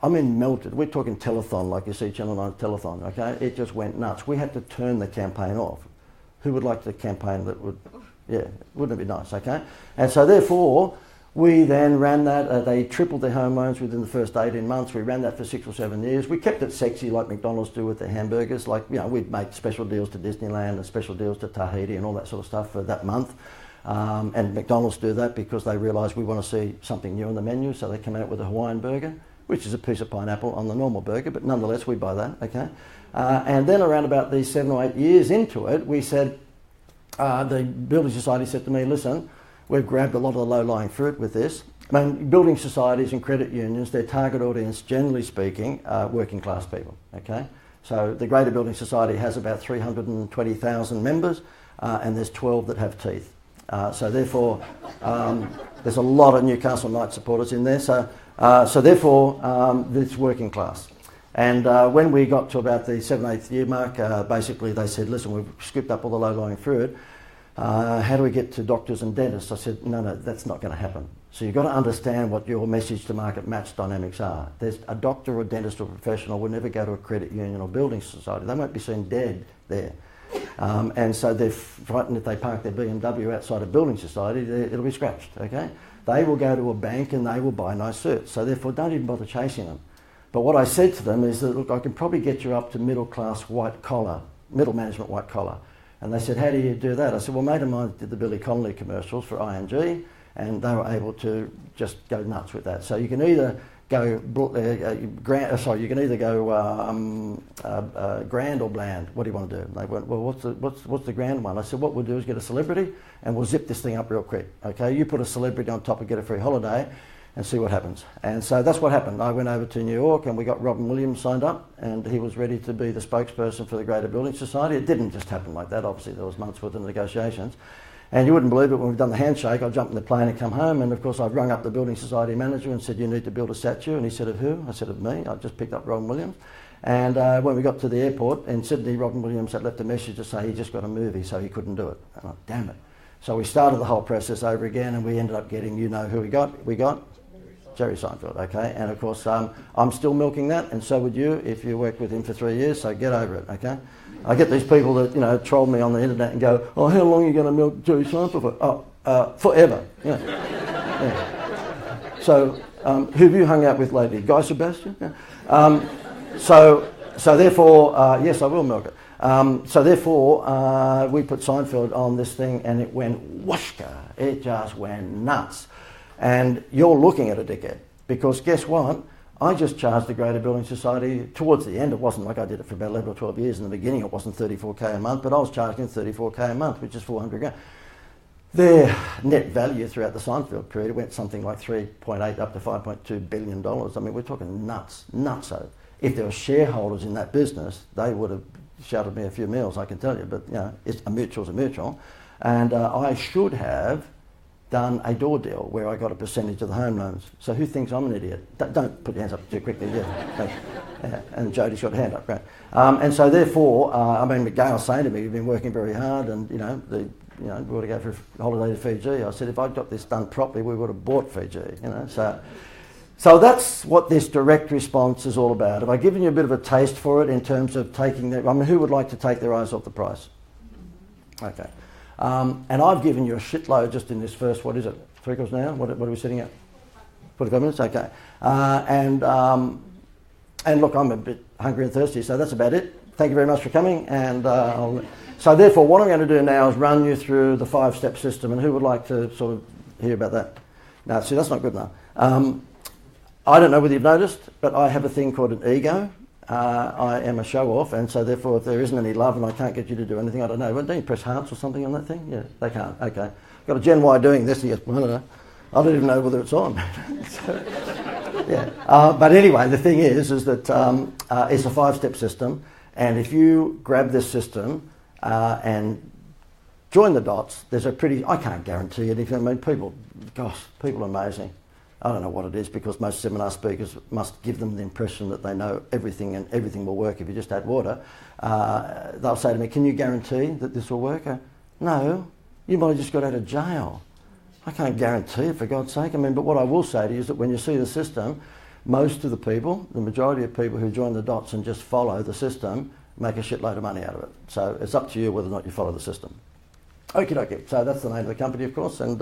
A: I mean melted. We're talking telethon like you see Channel 9 telethon, okay? It just went nuts. We had to turn the campaign off. Who would like the campaign that would, wouldn't it be nice, okay? And so therefore, we then ran that, they tripled their home loans within the first 18 months. We ran that for 6 or 7 years. We kept it sexy like McDonald's do with their hamburgers. Like, we'd make special deals to Disneyland and special deals to Tahiti and all that sort of stuff for that month. And McDonald's do that because they realise we want to see something new on the menu, so they come out with a Hawaiian burger, which is a piece of pineapple on the normal burger, but nonetheless we buy that, okay? And then around about these 7 or 8 years into it, we said, the Building Society said to me, listen, we've grabbed a lot of the low-lying fruit with this. I mean, building societies and credit unions, their target audience, generally speaking, are working class people, okay? So the Greater Building Society has about 320,000 members, and there's 12 that have teeth. So therefore, there's a lot of Newcastle Knights supporters in there. So therefore, it's working class. And when we got to about the 7th, 8th year mark, basically they said, listen, we've scooped up all the low-lying fruit. How do we get to doctors and dentists? I said, no, that's not going to happen. So you've got to understand what your message to market match dynamics are. There's a doctor or dentist or professional will never go to a credit union or building society. They won't be seen dead there. And so they're frightened if they park their BMW outside a building society, it'll be scratched, okay? They will go to a bank and they will buy nice suits. So therefore, don't even bother chasing them. But what I said to them is that, look, I can probably get you up to middle class white collar, middle management white collar. And they said, how do you do that? I said, well, a mate of mine did the Billy Connolly commercials for ING and they were able to just go nuts with that. So you can either go you can either go grand or bland. What do you want to do? And they went, well, what's the grand one? I said, what we'll do is get a celebrity and we'll zip this thing up real quick. Okay, you put a celebrity on top and get a free holiday and see what happens. And so that's what happened. I went over to New York and we got Robin Williams signed up, and he was ready to be the spokesperson for the Greater Building Society. It didn't just happen like that. Obviously there was months worth of negotiations. And you wouldn't believe it, when we've done the handshake, I jumped in the plane and come home, and of course I rung up the Building Society manager and said, you need to build a statue. And he said, of who? I said, of me. I just picked up Robin Williams. And when we got to the airport in Sydney, Robin Williams had left a message to say he just got a movie, so he couldn't do it. And I, damn it. So we started the whole process over again, and we ended up getting, you know who we got? We got Jerry Seinfeld, okay? And of course, I'm still milking that, and so would you if you worked with him for 3 years, so get over it, okay? I get these people that, you know, troll me on the internet and go, oh, how long are you going to milk Jerry Seinfeld for? Oh, forever. Yeah. Yeah. So, who have you hung out with lately? Guy Sebastian? Yeah. So therefore, yes, I will milk it. So therefore, we put Seinfeld on this thing and it went whooshka. It just went nuts. And you're looking at a dickhead, because guess what? I just charged the Greater Building Society towards the end. It wasn't like I did it for about 11 or 12 years. In the beginning, it wasn't 34k a month, but I was charging 34k a month, which is 400 grand. Their net value throughout the Seinfeld period went something like 3.8 up to $5.2 billion. I mean, we're talking nutso. If there were shareholders in that business, they would have shouted me a few meals, I can tell you. But, you know, a mutual's a mutual. And I should have done a door deal where I got a percentage of the home loans. So who thinks I'm an idiot? Don't put your hands up too quickly. Yeah. And Jodie's got her hand up, great. And so therefore, I mean, Gail's saying to me, you've been working very hard, and we ought to go for a holiday to Fiji. I said, if I'd got this done properly, we would have bought Fiji. So that's what this direct response is all about. Have I given you a bit of a taste for it in terms of who would like to take their eyes off the price? Okay. And I've given you a shitload just in this first, 3 quarters now? What are we sitting at? 45 minutes? Okay. And look, I'm a bit hungry and thirsty, so that's about it. Thank you very much for coming. And so therefore, what I'm going to do now is run you through the 5-step system. And who would like to sort of hear about that? No, see, that's not good enough. I don't know whether you've noticed, but I have a thing called an ego. I am a show-off, and so therefore if there isn't any love and I can't get you to do anything, I don't know. Don't you press hearts or something on that thing? Yeah, they can't. Okay. Got a Gen Y doing this. He goes, well, I don't know. I don't even know whether it's on. But anyway, the thing is that it's a 5-step system, and if you grab this system and join the dots, there's I can't guarantee anything. I mean, people are amazing. I don't know what it is, because most seminar speakers must give them the impression that they know everything and everything will work if you just add water. They'll say to me, can you guarantee that this will work? No, you might have just got out of jail. I can't guarantee it, for God's sake. I mean, but what I will say to you is that when you see the system, most of the people, the majority of people who join the dots and just follow the system, make a shitload of money out of it. So it's up to you whether or not you follow the system. Okie dokie. So that's the name of the company, of course, and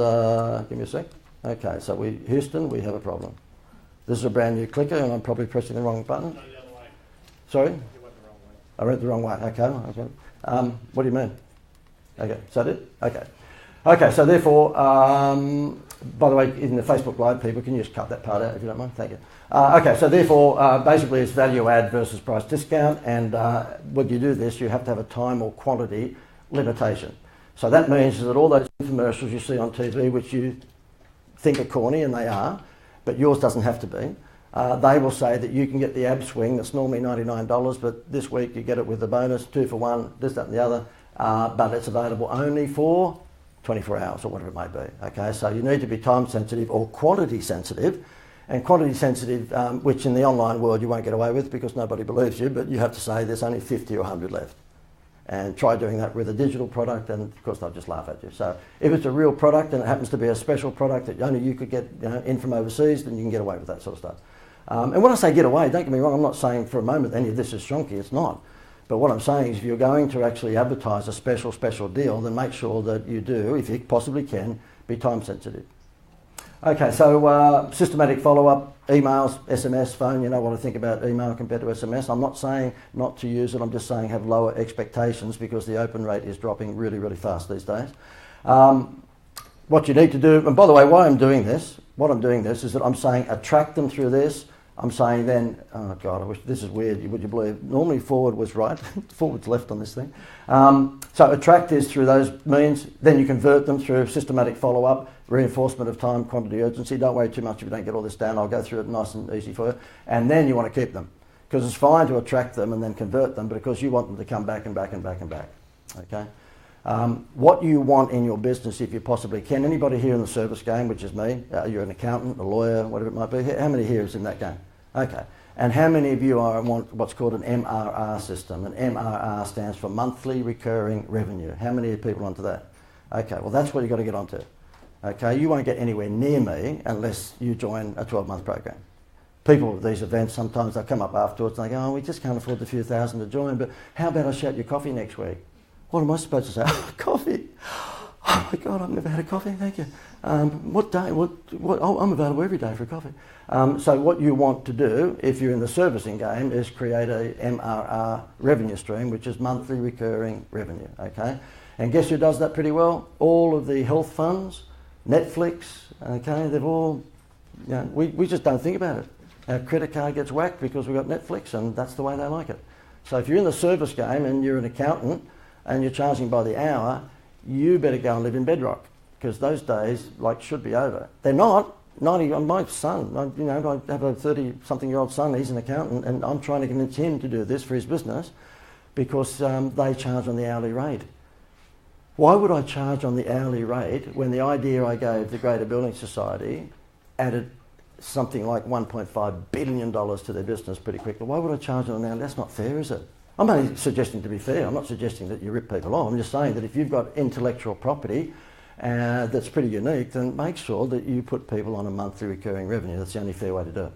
A: give me a sec. Okay, so Houston, we have a problem. This is a brand new clicker, and I'm probably pressing the wrong button.
C: No, the other way.
A: Sorry?
C: You went the wrong way.
A: I went the wrong way. Okay. What do you mean? Okay, is that it? Okay. Okay, so therefore, by the way, in the Facebook Live, people, can you just cut that part out if you don't mind? Thank you. Okay, so therefore, basically it's value add versus price discount, and when you do this, you have to have a time or quantity limitation. So that means that all those infomercials you see on TV, which you think are corny, and they are, but yours doesn't have to be. They will say that you can get the ab swing that's normally $99, but this week you get it with the bonus, 2 for 1, this, that and the other, but it's available only for 24 hours or whatever it may be. Okay, so you need to be time sensitive or quantity sensitive, and quantity sensitive, which in the online world you won't get away with because nobody believes you, but you have to say there's only 50 or 100 left. And try doing that with a digital product, and of course they'll just laugh at you. So if it's a real product and it happens to be a special product that only you could get in from overseas, then you can get away with that sort of stuff. And when I say get away, don't get me wrong, I'm not saying for a moment any of this is shonky, it's not. But what I'm saying is if you're going to actually advertise a special deal, then make sure that you do, if you possibly can, be time sensitive. Okay, so systematic follow-up, emails, SMS, phone, you know what I think about email compared to SMS. I'm not saying not to use it, I'm just saying have lower expectations because the open rate is dropping really, really fast these days. What you need to do, and by the way, why I'm doing this is that I'm saying attract them through this, I'm saying then, oh God, I wish, this is weird, would you believe? Normally forward was right, forward's left on this thing. So attract is through those means, then you convert them through systematic follow-up, reinforcement of time, quantity, urgency. Don't worry too much if you don't get all this down, I'll go through it nice and easy for you. And then you want to keep them, because it's fine to attract them and then convert them, but of course you want them to come back and back and back and back, okay? What you want in your business, if you possibly can. Anybody here in the service game, which is me, you're an accountant, a lawyer, whatever it might be. How many here is in that game? Okay. And how many of you want what's called an MRR system? An MRR stands for monthly recurring revenue. How many people onto that? Okay, well that's what you've got to get onto. Okay, you won't get anywhere near me unless you join a 12-month program. People at these events, sometimes they'll come up afterwards and they go, oh, we just can't afford the few thousand to join, but how about I shout your coffee next week? What am I supposed to say? Oh, coffee. Oh my God, I've never had a coffee, thank you. What day? Oh, I'm available every day for a coffee. So what you want to do, if you're in the servicing game, is create a MRR revenue stream, which is monthly recurring revenue, okay? And guess who does that pretty well? All of the health funds, Netflix, okay, they've all, you know, we just don't think about it. Our credit card gets whacked because we've got Netflix and that's the way they like it. So if you're in the service game and you're an accountant, and you're charging by the hour, you better go and live in bedrock, because those days should be over. They're not. My son, I have a 30-something-year-old son. He's an accountant, and I'm trying to convince him to do this for his business, because they charge on the hourly rate. Why would I charge on the hourly rate when the idea I gave the Greater Building Society added something like $1.5 billion to their business pretty quickly? Why would I charge on an hour? That's not fair, is it? I'm only suggesting to be fair. I'm not suggesting that you rip people off. I'm just saying that if you've got intellectual property that's pretty unique, then make sure that you put people on a monthly recurring revenue. That's the only fair way to do it.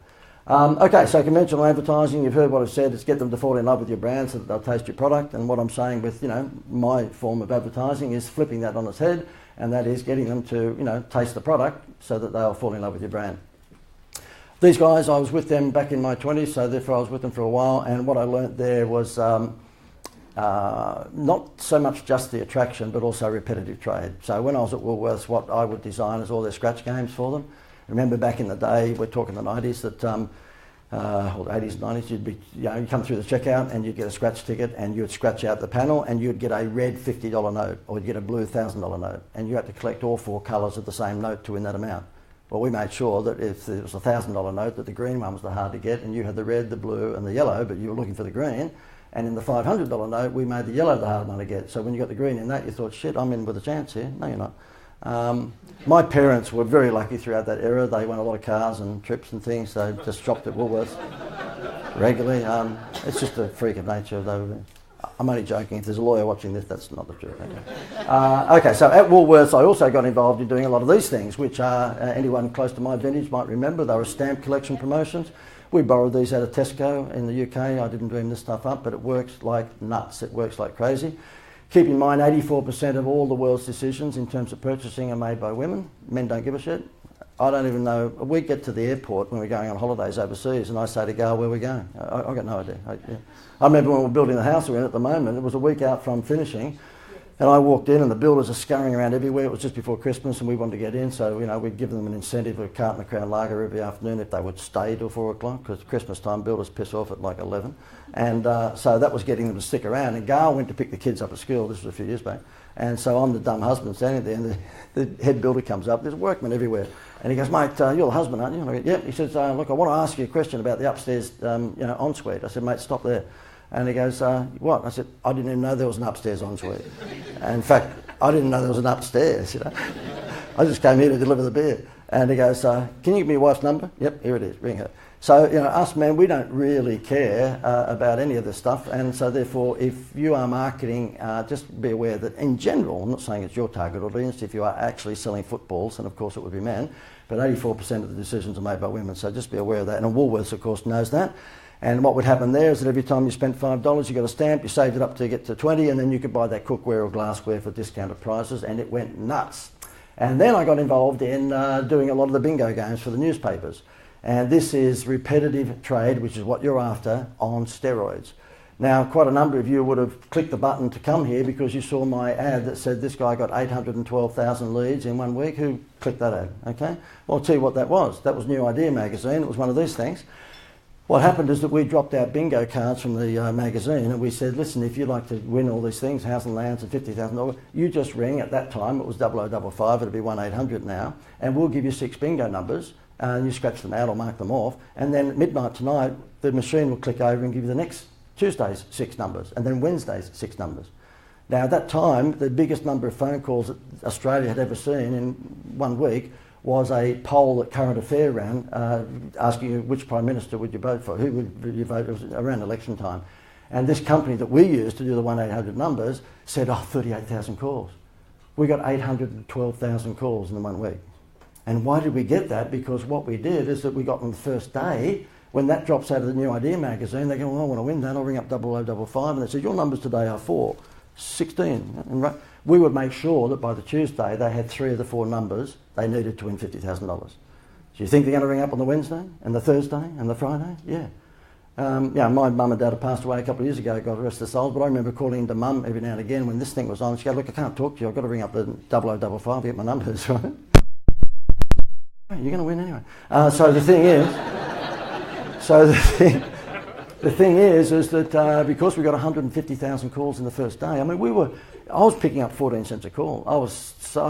A: Okay, so conventional advertising, you've heard what I've said, is get them to fall in love with your brand so that they'll taste your product. And what I'm saying with, my form of advertising is flipping that on its head, and that is getting them to, taste the product so that they'll fall in love with your brand. These guys, I was with them back in my 20s, so therefore I was with them for a while, and what I learnt there was not so much just the attraction, but also repetitive trade. So when I was at Woolworths, what I would design is all their scratch games for them. Remember back in the day, we're talking the 90s, that, or the 80s, 90s, you'd come through the checkout and you'd get a scratch ticket and you'd scratch out the panel and you'd get a red $50 note, or you'd get a blue $1,000 note, and you had to collect all four colours of the same note to win that amount. Well, we made sure that if it was a $1,000 note, that the green one was the hard to get, and you had the red, the blue, and the yellow, but you were looking for the green. And in the $500 note, we made the yellow the hard one to get. So when you got the green in that, you thought, shit, I'm in with a chance here. No, you're not. My parents were very lucky throughout that era. They won a lot of cars and trips and things. They just shopped at Woolworths regularly. It's just a freak of nature. I'm only joking. If there's a lawyer watching this, that's not the truth. Okay, so at Woolworths, I also got involved in doing a lot of these things, which anyone close to my vintage might remember. They were stamp collection promotions. We borrowed these out of Tesco in the UK. I didn't dream this stuff up, but it works like nuts. It works like crazy. Keep in mind, 84% of all the world's decisions in terms of purchasing are made by women. Men don't give a shit. I don't even know. We get to the airport when we're going on holidays overseas, and I say to Gail, where are we going? I got no idea. I remember when we were building the house we're in at the moment, it was a week out from finishing, and I walked in and the builders are scurrying around everywhere. It was just before Christmas and we wanted to get in, so we'd give them an incentive of a carton of Crown Lager every afternoon if they would stay till 4 o'clock, because Christmas time builders piss off at like 11. And so that was getting them to stick around. And Gail went to pick the kids up at school. This was a few years back. And so I'm the dumb husband standing there, and the head builder comes up. There's workmen everywhere. And he goes, mate, you're the husband, aren't you? And I go, yep. He says, look, I want to ask you a question about the upstairs ensuite. I said, mate, stop there. And he goes, what? I said, I didn't even know there was an upstairs ensuite. In fact, I didn't know there was an upstairs, I just came here to deliver the beer. And he goes, can you give me your wife's number? Yep, here it is, ring her. So, us men, we don't really care about any of this stuff. And so therefore, if you are marketing, just be aware that in general, I'm not saying it's your target audience, if you are actually selling footballs, and of course it would be men, but 84% of the decisions are made by women. So just be aware of that. And Woolworths, of course, knows that. And what would happen there is that every time you spent $5, you got a stamp, you saved it up to get to 20, and then you could buy that cookware or glassware for discounted prices, and it went nuts. And then I got involved in doing a lot of the bingo games for the newspapers. And this is repetitive trade, which is what you're after, on steroids. Now, quite a number of you would have clicked the button to come here because you saw my ad that said this guy got 812,000 leads in 1 week. Who clicked that ad? Okay. Well, I'll tell you what that was. That was New Idea magazine. It was one of these things. What happened is that we dropped our bingo cards from the magazine, and we said, listen, if you'd like to win all these things, house and lands and $50,000, you just ring. At that time it was 0055, it'll be 1-800 now, and we'll give you 6 bingo numbers, and you scratch them out or mark them off, and then at midnight tonight the machine will click over and give you the next Tuesday's 6 numbers, and then Wednesday's 6 numbers. Now at that time, the biggest number of phone calls that Australia had ever seen in 1 week was a poll that Current Affair ran, asking you which Prime Minister would you vote for, who would you vote. It was around election time. And this company that we used to do the 1-800 numbers said, 38,000 calls. We got 812,000 calls in 1 week. And why did we get that? Because what we did is that we got them the first day. When that drops out of the New Idea magazine, they go, well, I want to win that, I'll ring up 0055, and they said, your numbers today are 4, 16. And we would make sure that by the Tuesday they had 3 of the 4 numbers they needed to win $50,000. Do you think they're going to ring up on the Wednesday and the Thursday and the Friday? Yeah. My mum and dad had passed away a couple of years ago, God rest their souls, but I remember calling into mum every now and again when this thing was on. She goes, look, I can't talk to you, I've got to ring up the 0055 to get my numbers, right? You're going to win anyway. So the thing is that because we got 150,000 calls in the first day, I mean, I was picking up 14 cents a call. I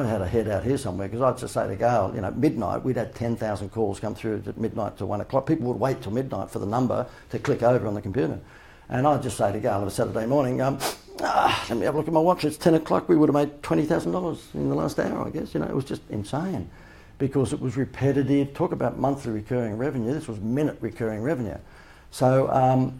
A: had a head out here somewhere, because I'd just say to Gail, midnight, we'd had 10,000 calls come through at midnight to 1 o'clock. People would wait till midnight for the number to click over on the computer. And I'd just say to Gail on a Saturday morning, let me have a look at my watch, it's 10 o'clock, we would have made $20,000 in the last hour, I guess. It was just insane, because it was repetitive. Talk about monthly recurring revenue, this was minute recurring revenue. So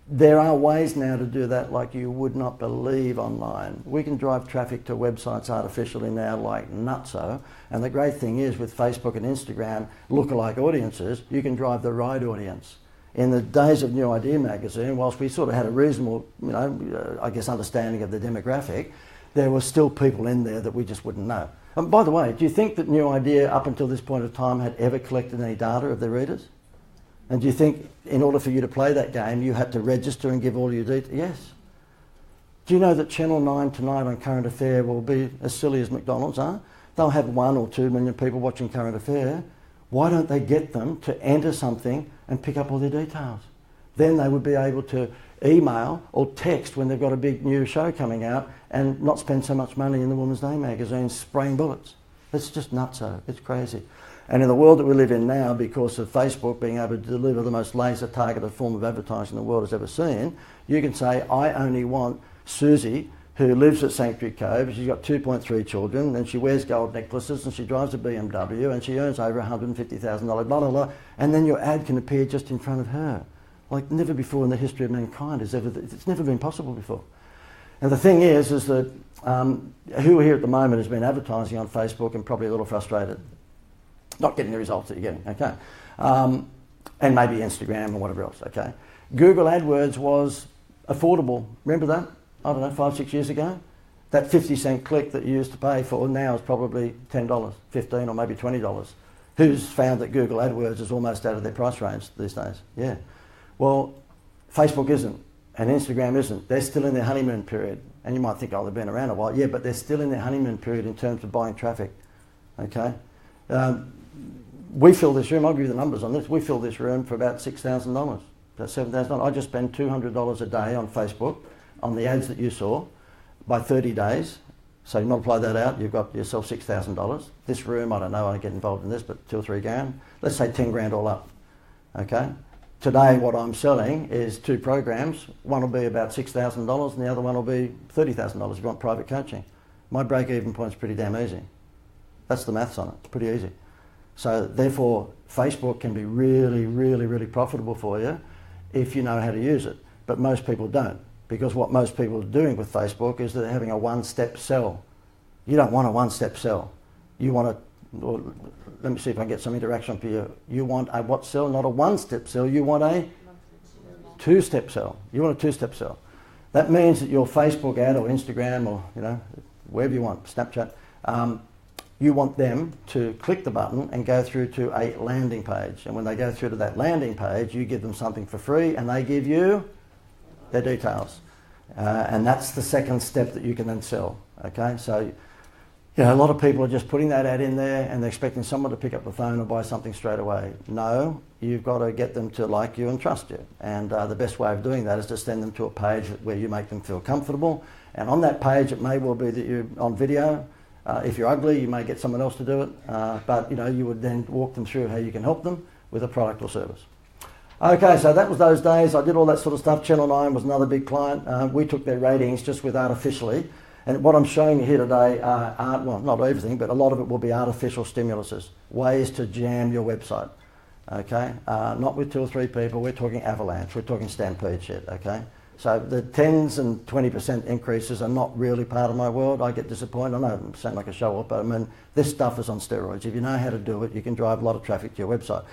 A: there are ways now to do that like you would not believe online. We can drive traffic to websites artificially now like nutso, and the great thing is with Facebook and Instagram lookalike audiences, you can drive the right audience. In the days of New Idea magazine, whilst we sort of had a reasonable, understanding of the demographic, there were still people in there that we just wouldn't know. And by the way, do you think that New Idea up until this point of time had ever collected any data of their readers? And do you think in order for you to play that game, you had to register and give all your details? Yes. Do you know that Channel 9 tonight on Current Affair will be as silly as McDonald's are? They'll have 1 or 2 million people watching Current Affair. Why don't they get them to enter something and pick up all their details? Then they would be able to email or text when they've got a big new show coming out and not spend so much money in the Woman's Day magazine spraying bullets. It's just nutso. It's crazy. And in the world that we live in now, because of Facebook being able to deliver the most laser targeted form of advertising the world has ever seen, you can say, I only want Susie, who lives at Sanctuary Cove, she's got 2.3 children, and she wears gold necklaces, and she drives a BMW, and she earns over $150,000, blah, blah, blah, and then your ad can appear just in front of her. Like never before in the history of mankind it's never been possible before. And the thing is that who here at the moment has been advertising on Facebook and probably a little frustrated. Not getting the results that you're getting, okay? And maybe Instagram and whatever else, okay? Google AdWords was affordable. Remember that? I don't know, 5-6 years ago? That 50-cent click that you used to pay for now is probably $10, $15 or maybe $20. Who's found that Google AdWords is almost out of their price range these days? Yeah. Well, Facebook isn't, and Instagram isn't. They're still in their honeymoon period. And you might think, they've been around a while. Yeah, but they're still in their honeymoon period in terms of buying traffic, okay? We fill this room, I'll give you the numbers on this, we fill this room for about $6,000, about $7,000. I just spend $200 a day on Facebook, on the ads that you saw, by 30 days. So you multiply that out, you've got yourself $6,000. This room, I don't know, I don't get involved in this, but 2 or 3 grand. Let's say 10 grand all up, okay? Today what I'm selling is 2 programs. One will be about $6,000 and the other one will be $30,000 if you want private coaching. My break-even point's pretty damn easy. That's the maths on it, it's pretty easy. So therefore, Facebook can be really, really, really profitable for you if you know how to use it. But most people don't, because what most people are doing with Facebook is they're having a one-step sell. You don't want a one-step sell. You want let me see if I can get some interaction for you. You want a what sell? Not a one-step sell, you want a 2-step sell. You want a 2-step sell. That means that your Facebook ad or Instagram or, wherever you want, Snapchat, you want them to click the button and go through to a landing page. And when they go through to that landing page, you give them something for free and they give you their details. And that's the second step that you can then sell. Okay, so You know, a lot of people are just putting that ad in there and they're expecting someone to pick up the phone or buy something straight away. No, you've got to get them to like you and trust you. And the best way of doing that is to send them to a page where you make them feel comfortable. And on that page, it may well be that you're on video. If you're ugly, you may get someone else to do it. But, you know, you would then walk them through how you can help them with a product or service. Okay, so that was those days. I did all that sort of stuff. Channel 9 was another big client. We took their ratings just with artificially. And what I'm showing you here today are, well, not everything, but a lot of it will be artificial stimuluses, ways to jam your website, okay? Not with 2 or 3 people, we're talking avalanche, we're talking stampede shit, okay? So the 10s and 20% increases are not really part of my world. I get disappointed. I know I sound like a show-off, but I mean, this stuff is on steroids. If you know how to do it, you can drive a lot of traffic to your website.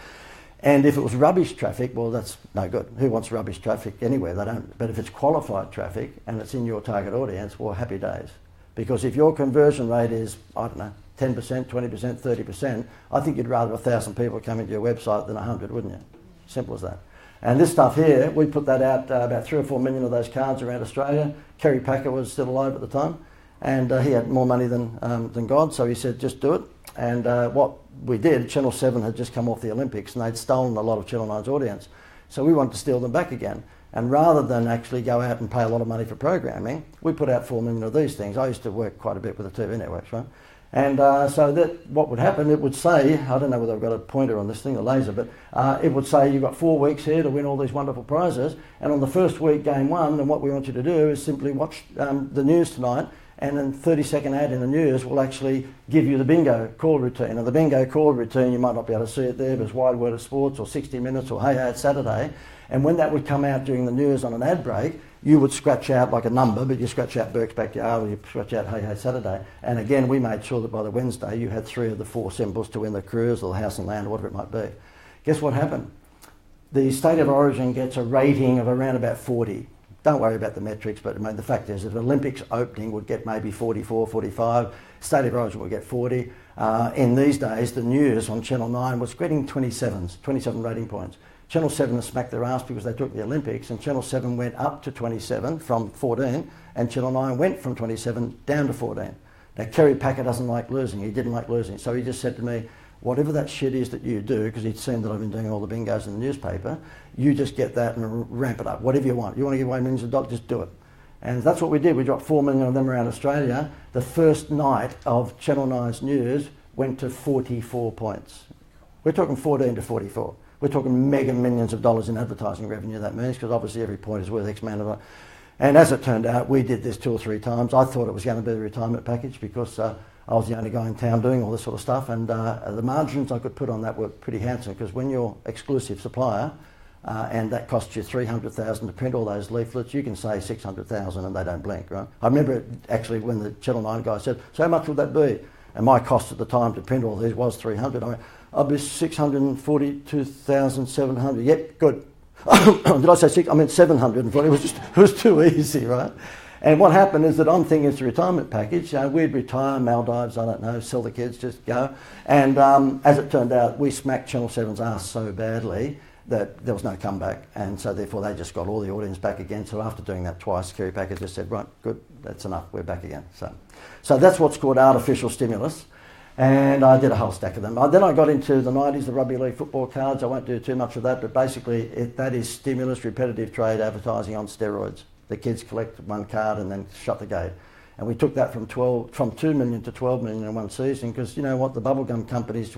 A: And if it was rubbish traffic, well, that's no good. Who wants rubbish traffic anywhere? They don't. But if it's qualified traffic and it's in your target audience, well, happy days. Because if your conversion rate is, I don't know, 10%, 20%, 30%, I think you'd rather 1,000 people come into your website than 100, wouldn't you? Simple as that. And this stuff here, we put that out, about 3 or 4 million of those cards around Australia. Kerry Packer was still alive at the time, and he had more money than God, so he said, just do it. And what we did, Channel 7 had just come off the Olympics and they'd stolen a lot of Channel 9's audience. So we wanted to steal them back again. And rather than actually go out and pay a lot of money for programming, we put out 4 million of these things. I used to work quite a bit with the TV networks, right? And so that what would happen, it would say, I don't know whether I've got a pointer on this thing, a laser, but it would say you've got 4 weeks here to win all these wonderful prizes. And on the first week, game 1, and what we want you to do is simply watch the news tonight, and a 30-second ad in the news will actually give you the bingo call routine. And the bingo call routine, you might not be able to see it there, but it's Wide World of Sports or 60 Minutes or Hey Hey It's Saturday. And when that would come out during the news on an ad break, you would scratch out like a number, but you scratch out Burke's Backyard or you scratch out Hey Hey Saturday. And again, we made sure that by the Wednesday you had 3 of the 4 symbols to win the cruise or the house and land or whatever it might be. Guess what happened? The State of Origin gets a rating of around about 40. Don't worry about the metrics, but I mean, the fact is that Olympics opening would get maybe 44, 45. State of Origin would get 40. In these days, the news on Channel 9 was getting 27 rating points. Channel 7 has smacked their ass because they took the Olympics, and Channel 7 went up to 27 from 14, and Channel 9 went from 27 down to 14. Now, Kerry Packer doesn't like losing. He didn't like losing. So he just said to me, whatever that shit is that you do, because he'd seen that I've been doing all the bingos in the newspaper, you just get that and ramp it up, whatever you want. You want to give away millions of dollars, just do it. And that's what we did. We dropped 4 million of them around Australia. The first night of Channel 9's news went to 44 points. We're talking 14 to 44. We're talking mega millions of dollars in advertising revenue, that means, because obviously every point is worth X amount of it. And as it turned out, we did this 2 or 3 times. I thought it was going to be the retirement package because I was the only guy in town doing all this sort of stuff, and the margins I could put on that were pretty handsome, because when you're exclusive supplier and that costs you $300,000 to print all those leaflets, you can say $600,000 and they don't blink, right? I remember actually when the Channel 9 guy said, so how much would that be? And my cost at the time to print all these was $300. I went, I'll be $642,700. Yep, good. Did I say 6? I meant 740. It was too easy, right? And what happened is that I'm thinking it's a retirement package. We'd retire, Maldives, I don't know, sell the kids, just go. And as it turned out, we smacked Channel 7's ass so badly that there was no comeback. And so therefore they just got all the audience back again. So after doing that twice, Kerry Packer just said, right, good, that's enough, we're back again. So that's what's called artificial stimulus. And I did a whole stack of them. Then I got into the 90s, the rugby league football cards. I won't do too much of that, but basically that is stimulus, repetitive trade advertising on steroids. The kids collect one card and then shut the gate. And we took that from 2 million to 12 million in one season, because you know what, the bubblegum companies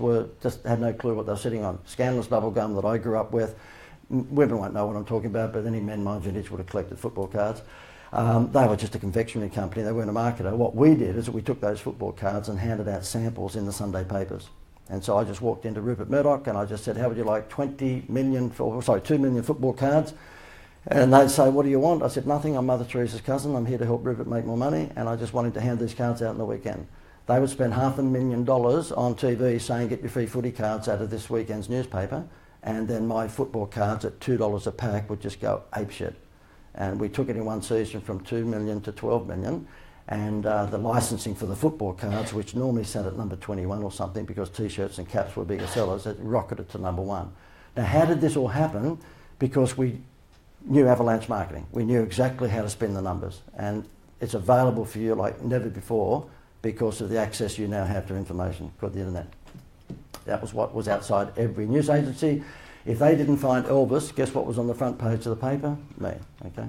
A: had no clue what they were sitting on. Scandalous bubblegum that I grew up with. Women won't know what I'm talking about, but any men my vintage would have collected football cards. They were just a confectionery company, they weren't a marketer. What we did is that we took those football cards and handed out samples in the Sunday papers. And so I just walked into Rupert Murdoch and I just said, how would you like 2 million football cards? And they'd say, what do you want? I said, nothing, I'm Mother Teresa's cousin, I'm here to help Rupert make more money, and I just wanted to hand these cards out on the weekend. They would spend $500,000 on TV saying, get your free footy cards out of this weekend's newspaper, and then my football cards at $2 a pack would just go apeshit. And we took it in one season from 2 million to 12 million. And the licensing for the football cards, which normally sat at number 21 or something because T-shirts and caps were bigger sellers, it rocketed to number 1. Now, how did this all happen? Because we knew avalanche marketing. We knew exactly how to spin the numbers. And it's available for you like never before, because of the access you now have to information called the internet. That was what was outside every news agency. If they didn't find Elvis, guess what was on the front page of the paper? Me, okay?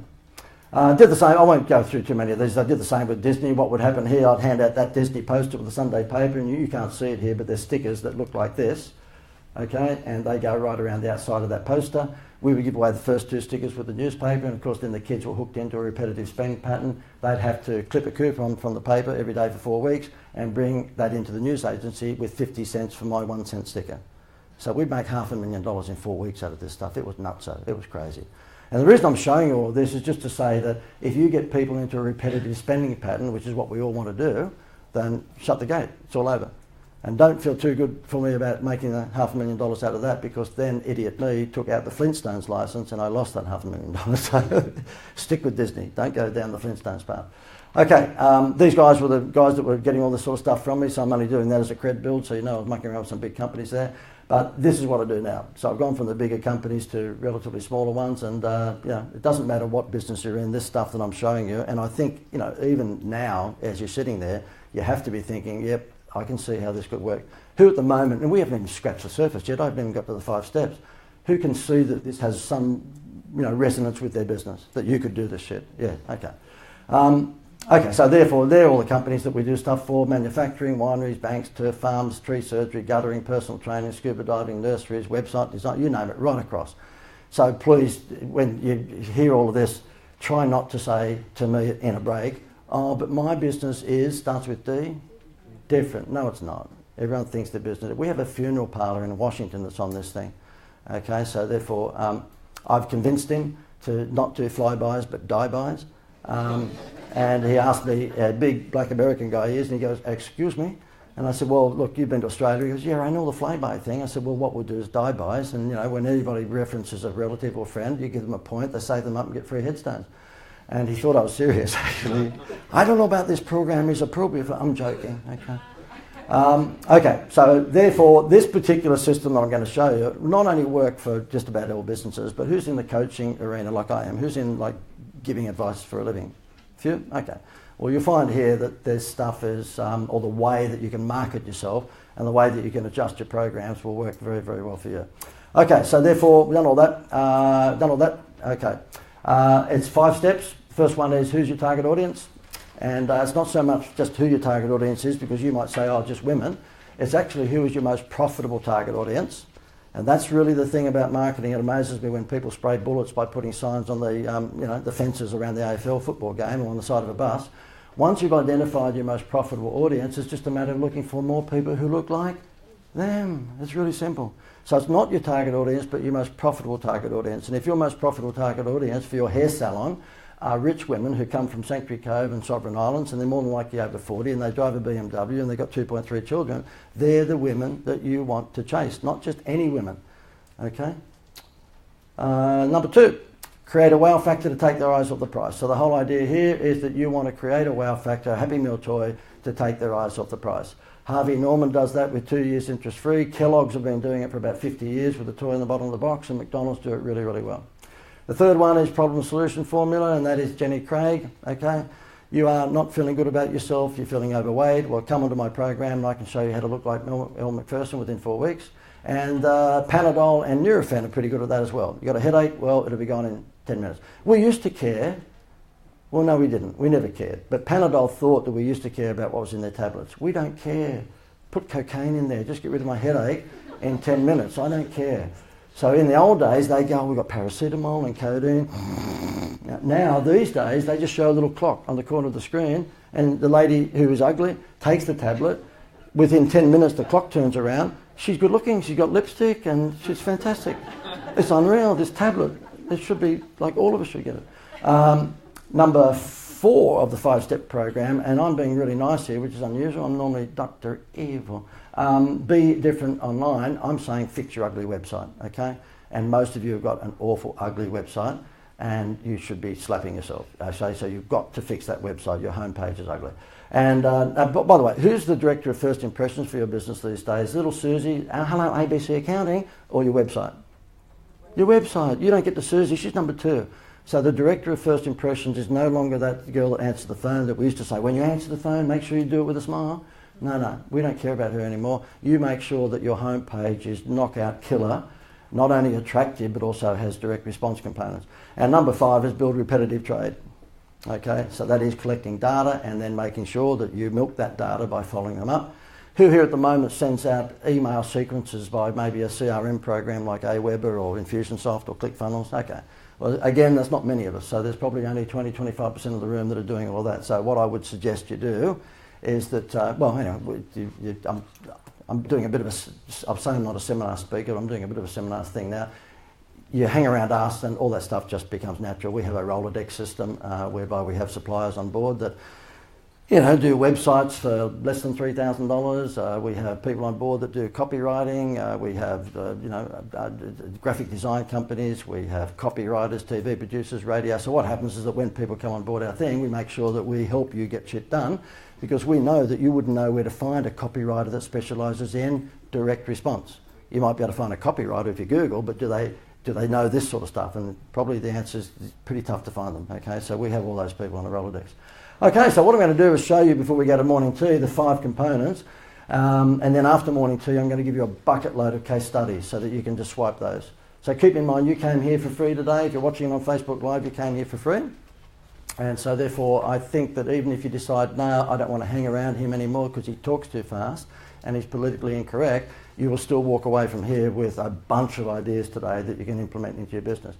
A: Did the same, I won't go through too many of these, I did the same with Disney. What would happen here, I'd hand out that Disney poster with the Sunday paper, and you can't see it here, but there's stickers that look like this, okay? And they go right around the outside of that poster. We would give away the first 2 stickers with the newspaper, and of course then the kids were hooked into a repetitive spending pattern. They'd have to clip a coupon from the paper every day for 4 weeks and bring that into the news agency with 50 cents for my 1 cent sticker. So we'd make $500,000 in 4 weeks out of this stuff. It was nutso, it was crazy. And the reason I'm showing you all this is just to say that if you get people into a repetitive spending pattern, which is what we all want to do, then shut the gate, it's all over. And don't feel too good for me about making $500,000 out of that, because then idiot me took out the Flintstones license and I lost that $500,000. So stick with Disney, don't go down the Flintstones path. Okay, these guys were the guys that were getting all this sort of stuff from me, so I'm only doing that as a cred build, so you know I was mucking around with some big companies there. But this is what I do now. So I've gone from the bigger companies to relatively smaller ones, and it doesn't matter what business you're in, this stuff that I'm showing you, and I think, even now, as you're sitting there, you have to be thinking, yep, I can see how this could work. Who at the moment, and we haven't even scratched the surface yet, I haven't even got to the 5 steps, who can see that this has some, resonance with their business, that you could do this shit? Yeah, okay. Okay, so therefore, they're all the companies that we do stuff for: manufacturing, wineries, banks, turf farms, tree surgery, guttering, personal training, scuba diving, nurseries, website design, you name it, right across. So please, when you hear all of this, try not to say to me in a break, oh, but my business starts with D. Different. No, it's not. Everyone thinks their business. We have a funeral parlour in Washington that's on this thing. Okay, so therefore, I've convinced him to not do flybys but die-bys. And he asked me, a big black American guy he is, and he goes, excuse me? And I said, well, look, you've been to Australia. He goes, yeah, I know the flyby thing. I said, well, what we'll do is die-bys. And, when anybody references a relative or friend, you give them a point, they save them up and get free headstones. And he thought I was serious, actually. I don't know about this program is appropriate for... I'm joking, okay. Okay, so therefore, this particular system that I'm going to show you not only work for just about all businesses, but who's in the coaching arena like I am? Who's in, giving advice for a living? Few? Okay. Well, you'll find here that this stuff is, or the way that you can market yourself and the way that you can adjust your programs will work very, very well for you. Okay, so therefore, we've done all that. Okay. It's 5 steps. First one is, who's your target audience? And it's not so much just who your target audience is, because you might say, oh, just women. It's actually who is your most profitable target audience. And that's really the thing about marketing. It amazes me when people spray bullets by putting signs on the, the fences around the AFL football game or on the side of a bus. Once you've identified your most profitable audience, it's just a matter of looking for more people who look like them. It's really simple. So it's not your target audience, but your most profitable target audience. And if your most profitable target audience for your hair salon are rich women who come from Sanctuary Cove and Sovereign Islands, and they're more than likely over 40, and they drive a BMW and they've got 2.3 children, they're the women that you want to chase, not just any women. Okay? Number 2, create a wow factor to take their eyes off the price. So the whole idea here is that you want to create a wow factor, a Happy Meal toy, to take their eyes off the price. Harvey Norman does that with 2 years interest free. Kellogg's have been doing it for about 50 years with a toy in the bottom of the box, and McDonald's do it really, really well. The third one is problem solution formula, and that is Jenny Craig. Okay, you are not feeling good about yourself, you're feeling overweight. Well, come onto my program and I can show you how to look like Elle Macpherson within 4 weeks. And Panadol and Nurofen are pretty good at that as well. You got a headache? Well, it'll be gone in 10 minutes. We used to care. Well, no, we didn't. We never cared. But Panadol thought that we used to care about what was in their tablets. We don't care. Put cocaine in there. Just get rid of my headache in 10 minutes. I don't care. So in the old days, they go, we've got paracetamol and codeine. Now, these days, they just show a little clock on the corner of the screen, and the lady who is ugly takes the tablet. Within 10 minutes, the clock turns around. She's good looking, she's got lipstick, and she's fantastic. It's unreal, this tablet. It should be, like all of us should get it. Number 4 of the 5-step program, and I'm being really nice here, which is unusual. I'm normally Dr. Evil. Be different online. I'm saying fix your ugly website, okay? And most of you have got an awful, ugly website, and you should be slapping yourself. So you've got to fix that website. Your homepage is ugly. And by the way, who's the director of first impressions for your business these days? Little Susie, hello ABC Accounting, or your website? Your website. You don't get to Susie, she's number 2. So the director of first impressions is no longer that girl that answers the phone that we used to say, when you answer the phone, make sure you do it with a smile. No, we don't care about her anymore. You make sure that your homepage is knockout killer, not only attractive, but also has direct response components. And number 5 is build repetitive trade. Okay, so that is collecting data and then making sure that you milk that data by following them up. Who here at the moment sends out email sequences by maybe a CRM program like Aweber or Infusionsoft or ClickFunnels? Okay. Well, again, there's not many of us, so there's probably only 20-25% of the room that are doing all that. So what I would suggest you do is that, I'm doing a bit of a, I'm saying I'm not a seminar speaker, I'm doing a bit of a seminar thing now. You hang around us and all that stuff just becomes natural. We have a Rolodex system whereby we have suppliers on board that, do websites for less than $3,000. We have people on board that do copywriting. We have, graphic design companies. We have copywriters, TV producers, radio. So what happens is that when people come on board our thing, we make sure that we help you get shit done, because we know that you wouldn't know where to find a copywriter that specialises in direct response. You might be able to find a copywriter if you Google, but do they know this sort of stuff? And probably the answer is pretty tough to find them. Okay, so we have all those people on the Rolodex. Okay, so what I'm going to do is show you before we go to morning tea the 5 components, and then after morning tea I'm going to give you a bucket load of case studies so that you can just swipe those. So keep in mind you came here for free today. If you're watching on Facebook Live, you came here for free. And so therefore I think that even if you decide, no, I don't want to hang around him anymore because he talks too fast and he's politically incorrect, you will still walk away from here with a bunch of ideas today that you can implement into your business.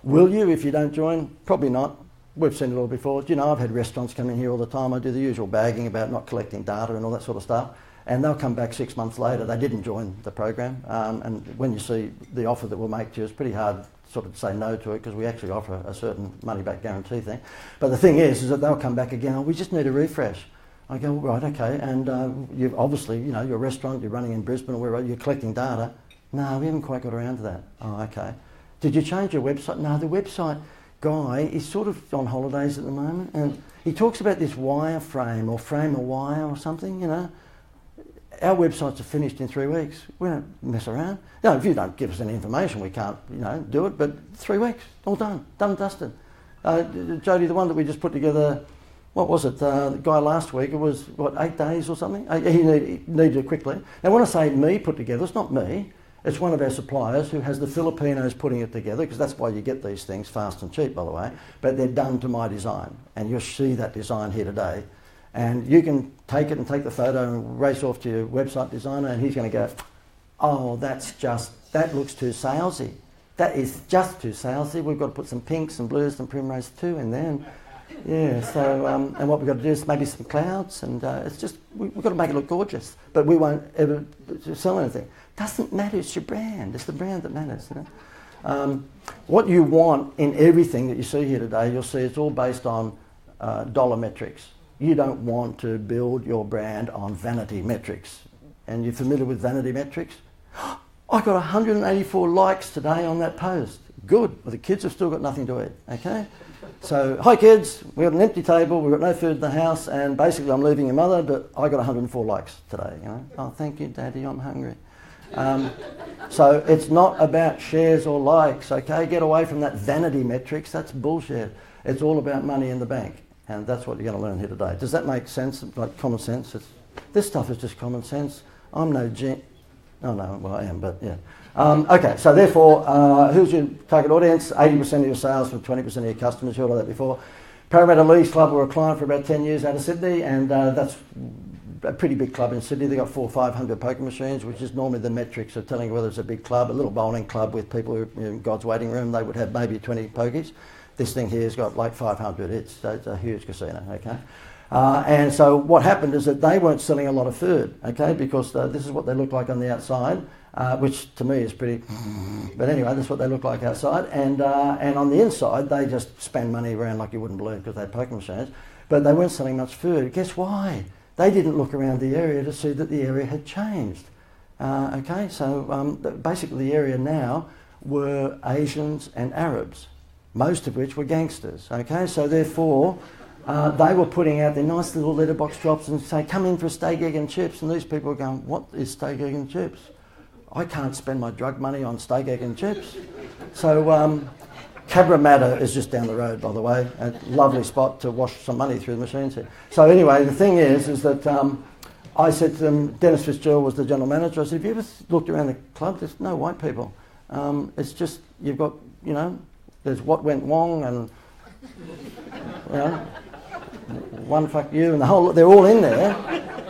A: Will you if you don't join? Probably not. We've seen it all before. I've had restaurants come in here all the time. I do the usual bagging about not collecting data and all that sort of stuff. And they'll come back 6 months later. They didn't join the program. And when you see the offer that we'll make to you, it's pretty hard sort of to say no to it because we actually offer a certain money-back guarantee thing. But the thing is that they'll come back again. Oh, we just need a refresh. I go, right, okay. And you've obviously, your restaurant, you're running in Brisbane or wherever, you're collecting data. No, we haven't quite got around to that. Oh, okay. Did you change your website? No, the website guy is sort of on holidays at the moment, and he talks about this wireframe or frame a wire or something. Our websites are finished in 3 weeks. We don't mess around. If you don't give us any information, we can't, do it. But 3 weeks, all done and dusted. Jody, the one that we just put together, what was it? The guy last week, it was 8 days or something. He needed it quickly. Now, when I say me put together, it's not me. It's one of our suppliers who has the Filipinos putting it together, because that's why you get these things fast and cheap, by the way. But they're done to my design, and you'll see that design here today. And you can take it and take the photo and race off to your website designer, and he's going to go, oh, that looks too salesy. That is just too salesy. We've got to put some pinks and blues and primrose too in there. And what we've got to do is maybe some clouds, and it's just, we've got to make it look gorgeous. But we won't ever sell anything. Doesn't matter, it's your brand. It's the brand that matters. What you want in everything that you see here today, you'll see it's all based on dollar metrics. You don't want to build your brand on vanity metrics. And you're familiar with vanity metrics? I got 184 likes today on that post. Good. Well, the kids have still got nothing to eat, okay? So, hi kids, we've got an empty table, we've got no food in the house, and basically I'm leaving your mother, but I got 104 likes today, Oh, thank you, Daddy, I'm hungry. So it's not about shares or likes, okay? Get away from that vanity metrics, that's bullshit. It's all about money in the bank, and that's what you're going to learn here today. Does that make sense, like common sense? This stuff is just common sense. I'm no Oh no, well I am, but yeah. Okay, so therefore, who's your target audience? 80% of your sales from 20% of your customers. You heard all that before. Parramatta Leagues Club were a client for about 10 years out of Sydney, and that's a pretty big club in Sydney. They've got 400 or 500 poker machines, which is normally the metrics of telling you whether it's a big club. A little bowling club with people who in God's waiting room, they would have maybe 20 pokies. This thing here has got like 500. It's a huge casino, okay? And so what happened is that they weren't selling a lot of food, okay, because this is what they look like on the outside, which to me is pretty, but anyway, that's what they look like outside. And on the inside, they just spend money around like you wouldn't believe because they had poker machines, but they weren't selling much food. Guess why? They didn't look around the area to see that the area had changed. Okay, so basically the area now were Asians and Arabs, most of which were gangsters, okay, so therefore, they were putting out their nice little letterbox drops and say, come in for a steak, egg and chips. And these people were going, what is steak, egg and chips? I can't spend my drug money on steak, egg and chips. So Cabramatta is just down the road, by the way. A lovely spot to wash some money through the machines here. So anyway, the thing is that I said to them, Dennis Fitzgerald was the general manager. I said, have you ever looked around the club? There's no white people. It's just, you've got, there's what went wrong and, one fuck you and the whole, they're all in there.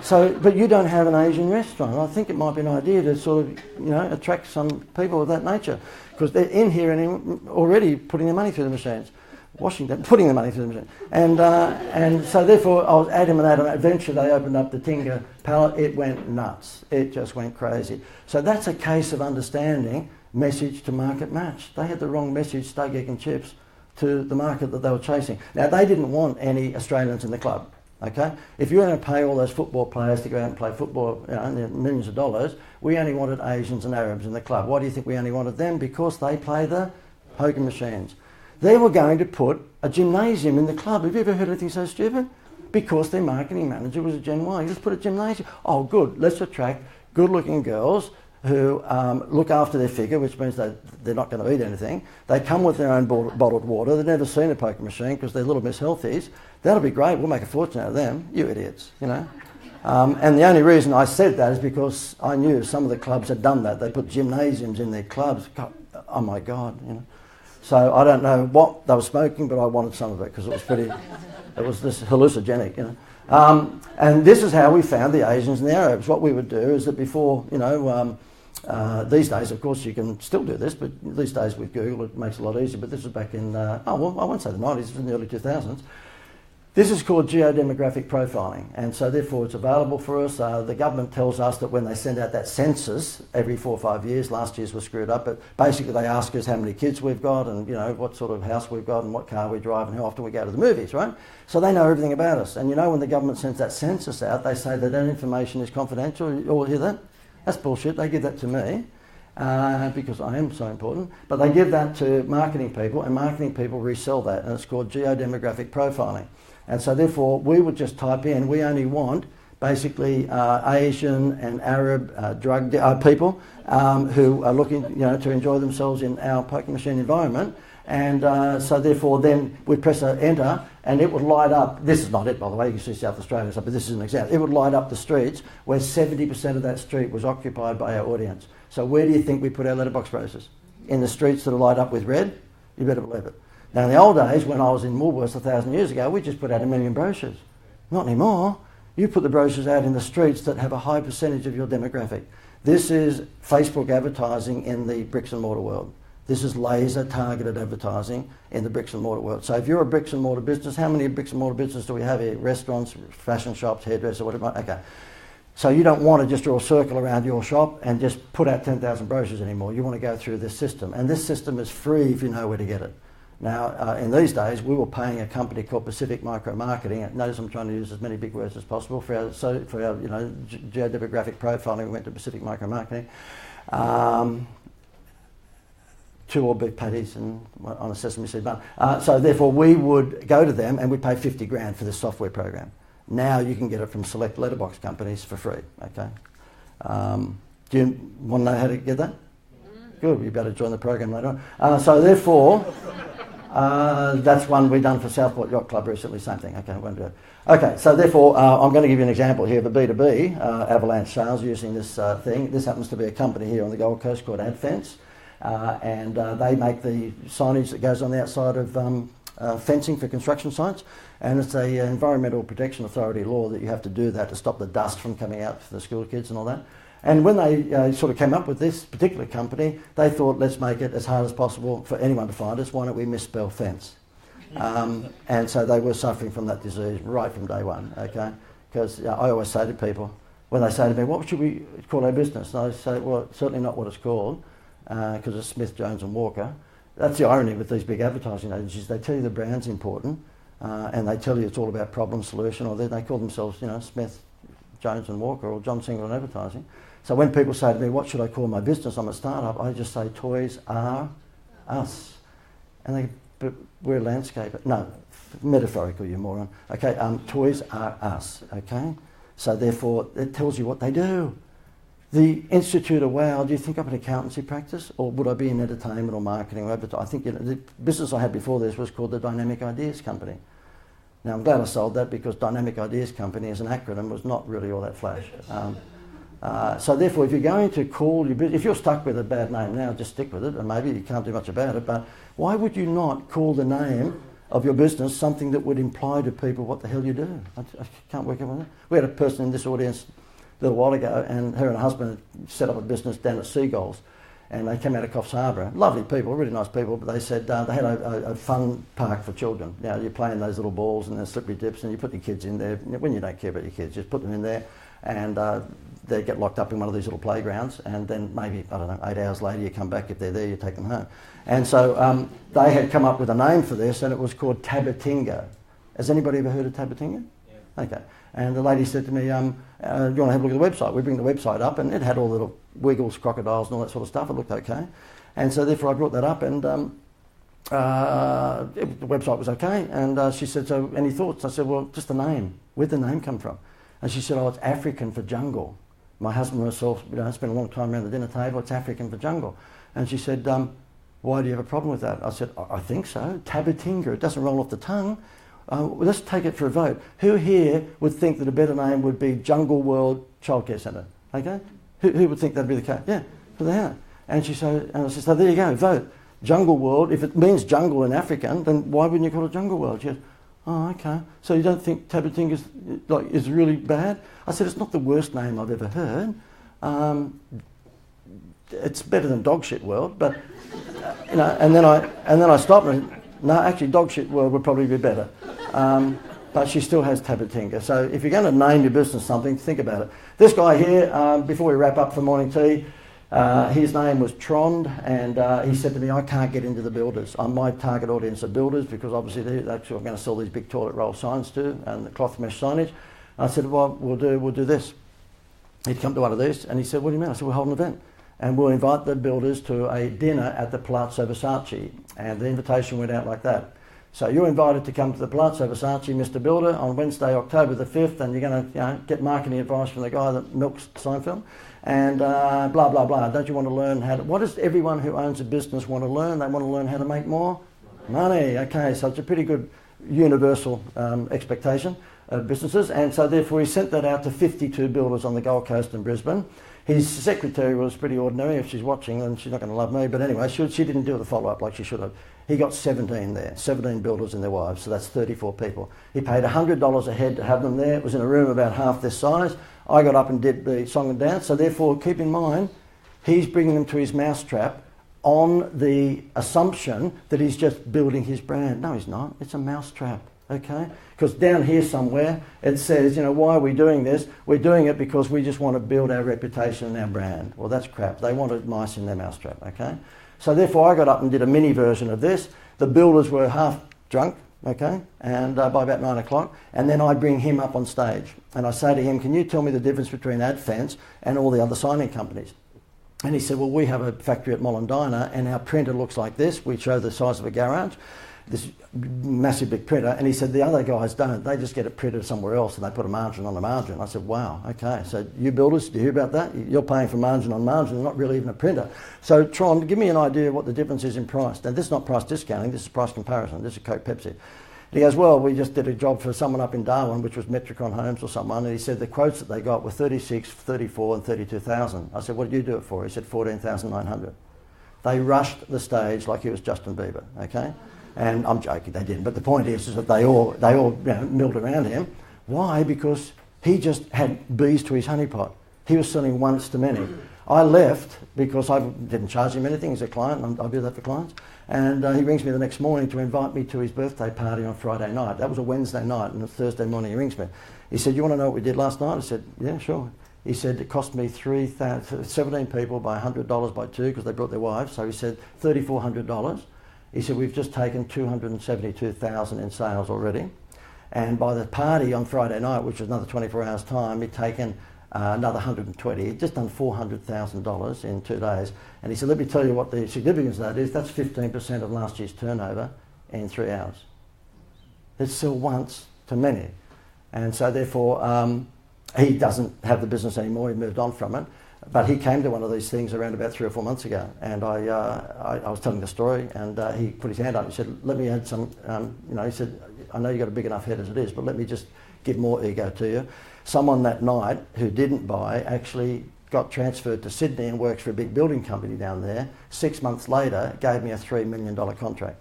A: So, but you don't have an Asian restaurant. I think it might be an idea to sort of, attract some people of that nature. Because they're in here and already putting their money through the machines. Putting the money through the machine. And so therefore I was adamant that eventually they opened up the Tinga pallet. It went nuts. It just went crazy. So that's a case of understanding message to market match. They had the wrong message, steak, egg and chips, to the market that they were chasing. Now they didn't want any Australians in the club. Okay, if you're going to pay all those football players to go out and play football, millions of dollars, we only wanted Asians and Arabs in the club. Why do you think we only wanted them? Because they play the poker machines. They were going to put a gymnasium in the club. Have you ever heard anything so stupid? Because their marketing manager was a Gen Y. Let's put a gymnasium. Oh, good. Let's attract good-looking girls who look after their figure, which means they're not going to eat anything. They come with their own bottled water. They've never seen a poker machine because they're little Miss Healthies. That'll be great. We'll make a fortune out of them. You idiots, And the only reason I said that is because I knew some of the clubs had done that. They put gymnasiums in their clubs. God, oh my God, So I don't know what they were smoking, but I wanted some of it because it was pretty. It was this hallucinogenic, And this is how we found the Asians and the Arabs. What we would do is that before, these days, of course, you can still do this, but these days with Google it makes it a lot easier. But this was back in, I won't say the 90s, it was in the early 2000s. This is called geodemographic profiling, and so therefore it's available for us. The government tells us that when they send out that census every 4 or 5 years, last year's was screwed up, but basically they ask us how many kids we've got and what sort of house we've got and what car we drive and how often we go to the movies, right? So they know everything about us. And when the government sends that census out, they say that information is confidential. You all hear that? That's bullshit. They give that to me. Because I am so important, but they give that to marketing people and marketing people resell that, and it's called geodemographic profiling. And so therefore we would just type in, we only want basically Asian and Arab drug people who are looking to enjoy themselves in our poker machine environment. And so therefore then we press enter and it would light up, this is not it by the way, you can see South Australia and stuff, but this is an example. It would light up the streets where 70% of that street was occupied by our audience. So where do you think we put our letterbox brochures? In the streets that are light up with red? You better believe it. Now in the old days when I was in Woolworths 1,000 years ago, we just put out 1 million brochures. Not anymore. You put the brochures out in the streets that have a high percentage of your demographic. This is Facebook advertising in the bricks and mortar world. This is laser targeted advertising in the bricks and mortar world. So if you're a bricks and mortar business, how many bricks and mortar businesses do we have here? Restaurants, fashion shops, hairdressers, whatever. Okay. So you don't want to just draw a circle around your shop and just put out 10,000 brochures anymore. You want to go through this system. And this system is free if you know where to get it. Now, in these days, we were paying a company called Pacific Micro Marketing. Notice I'm trying to use as many big words as possible for our geodemographic profiling. We went to Pacific Micro Marketing. 2 all beef patties and on a sesame seed bun. So therefore, we would go to them and we'd pay 50 grand for this software program. Now you can get it from select letterbox companies for free. Okay. Do you want to know how to get that? Good. You better join the program later on. So therefore. That's one we've done for Southport Yacht Club recently, same thing. Okay, won't do it. Okay, so therefore I'm going to give you an example here of a B2B avalanche sales using this thing. This happens to be a company here on the Gold Coast called AdFence, and they make the signage that goes on the outside of fencing for construction sites, and it's a Environmental Protection Authority law that you have to do that to stop the dust from coming out for the school kids and all that. And when they sort of came up with this particular company, they thought, let's make it as hard as possible for anyone to find us. Why don't we misspell fence? And so they were suffering from that disease right from day one, okay? Because I always say to people, when they say to me, what should we call our business? And I say, well, certainly not what it's called, because it's Smith, Jones and Walker. That's the irony with these big advertising agencies. They tell you the brand's important, and they tell you it's all about problem solution, or they call themselves, Smith, Jones and Walker, or John Singleton Advertising. So when people say to me, what should I call my business? I'm a startup. I just say, Toys R Us. And they, but we're a landscaper. No, metaphorical, you moron. Okay, Toys R Us, okay? So therefore, it tells you what they do. The Institute of Wow, do you think I'm an accountancy practice, or would I be in entertainment or marketing or advertising? I think the business I had before this was called the Dynamic Ideas Company. Now, I'm glad I sold that because Dynamic Ideas Company as an acronym was not really all that flash. So therefore, if you're going to call your business, if you're stuck with a bad name now, just stick with it, and maybe you can't do much about it, but why would you not call the name of your business something that would imply to people what the hell you do? I can't work out what that. We had a person in this audience a little while ago, and her and her husband had set up a business down at Seagulls, and they came out of Coffs Harbour. Lovely people, really nice people, but they said they had a fun park for children. You know, you play in those little balls and there's slippery dips, and you put your kids in there. When you don't care about your kids, just put them in there, and they get locked up in one of these little playgrounds, and then maybe, I don't know, 8 hours later you come back. If they're there, you take them home. And so they had come up with a name for this, and it was called Tabatinga. Has anybody ever heard of Tabatinga? Yeah. Okay. And the lady said to me, do you want to have a look at the website? We bring the website up, and it had all the little wiggles, crocodiles and all that sort of stuff. It looked okay. And so therefore I brought that up, and the website was okay. And she said, so any thoughts? I said, well, just the name. Where'd the name come from? And she said, oh, it's African for jungle. My husband and myself, spent a long time around the dinner table. It's African for jungle. And she said, why do you have a problem with that? I said, I think so. Tabatinga. It doesn't roll off the tongue. Let's take it for a vote. Who here would think that a better name would be Jungle World Childcare Centre? Okay? Who would think that'd be the case? Yeah, for the house. And she said, and I said, so there you go, vote. Jungle World, if it means jungle in African, then why wouldn't you call it Jungle World? She goes, oh, okay. So you don't think Tabatinga is really bad? I said, it's not the worst name I've ever heard. It's better than Dog Shit World, but you know. And then I stopped and no, actually, Dog Shit World would probably be better. But she still has Tabatinga. So if you're going to name your business something, think about it. This guy here, before we wrap up for morning tea, his name was Trond, and he said to me, I can't get into the builders. My target audience are builders because obviously that's who I'm going to sell these big toilet roll signs to and the cloth mesh signage. I said, well, we'll do this. He'd come to one of these, and he said, what do you mean? I said, we'll hold an event. And we'll invite the builders to a dinner at the Palazzo Versace. And the invitation went out like that. So you're invited to come to the Palazzo Versace, Mr. Builder, on Wednesday, October the 5th, and you're going to get marketing advice from the guy that milks Seinfeld, and blah, blah, blah. Don't you want to learn how to... What does everyone who owns a business want to learn? They want to learn how to make more money. Okay, so it's a pretty good universal expectation of businesses, and so therefore he sent that out to 52 builders on the Gold Coast and Brisbane. His secretary was pretty ordinary. If she's watching, then she's not going to love me. But anyway, she didn't do the follow-up like she should have. He got 17 there, 17 builders and their wives, so that's 34 people. He paid $100 a head to have them there. It was in a room about half this size. I got up and did the song and dance. So therefore, keep in mind, he's bringing them to his mousetrap on the assumption that he's just building his brand. No, he's not. It's a mousetrap, okay? Because down here somewhere, it says, you know, why are we doing this? We're doing it because we just want to build our reputation and our brand. Well, that's crap. They wanted mice in their mousetrap, okay? So therefore, I got up and did a mini version of this. The builders were half drunk, okay, and by about 9 o'clock, and then I bring him up on stage. And I say to him, can you tell me the difference between Adfence and all the other signing companies? And he said, well, we have a factory at Mollendina, and our printer looks like this. We show the size of a garage, this massive big printer. And he said, the other guys don't. They just get it printed somewhere else, and they put a margin on the margin. I said, wow, okay. So you builders, do you hear about that? You're paying for margin on margin. It's not really even a printer. So Tron, give me an idea of what the difference is in price. Now, this is not price discounting. This is price comparison. This is Coke Pepsi. He goes, well, we just did a job for someone up in Darwin, which was Metricon Homes or someone, and he said the quotes that they got were 36, 34 and 32,000. I said, what did you do it for? He said 14,900. They rushed the stage like he was Justin Bieber, okay? And I'm joking, they didn't, but the point is that they all milled around him. Why? Because he just had bees to his honeypot. He was selling once to many. I left because I didn't charge him anything as a client, and I do that for clients. And he rings me the next morning to invite me to his birthday party on Friday night. That was a Wednesday night, and the Thursday morning he rings me. He said, you want to know what we did last night? I said, yeah, sure. He said, it cost me 17 people by $100 by two because they brought their wives. So he said, $3,400. He said, we've just taken 272,000 in sales already. And by the party on Friday night, which was another 24 hours time, he'd taken another 120, he'd just done $400,000 in 2 days. And he said, let me tell you what the significance of that is. That's 15% of last year's turnover in 3 hours. It's still once to many. And so therefore, he doesn't have the business anymore. He moved on from it. But he came to one of these things around about 3 or 4 months ago, and I was telling the story, and he put his hand up and said, let me add some, he said, I know you've got a big enough head as it is, but let me just give more ego to you. Someone that night who didn't buy actually got transferred to Sydney and works for a big building company down there. 6 months later, gave me a $3 million contract.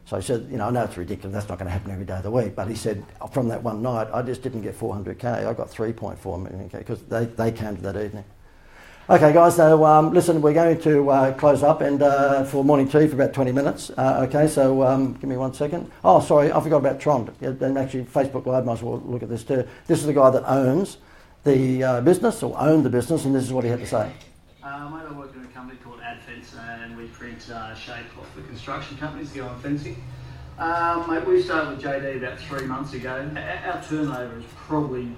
A: So he said, I know it's ridiculous, that's not going to happen every day of the week, but he said, from that one night, I just didn't get 400K, I got 3.4 million K, because they came to that evening. Okay, guys, so listen, we're going to close up and for morning tea for about 20 minutes. Okay, so give me 1 second. Oh, sorry, I forgot about Trond. Yeah, and actually, Facebook Live might as well look at this too. This is the guy that owns the business, or owned the business, and this is what he had to say.
C: Mate, I work in a company called AdFence, and we print shape off for construction companies, go on fencing. Mate, we started with JD about 3 months ago. Our turnover is probably,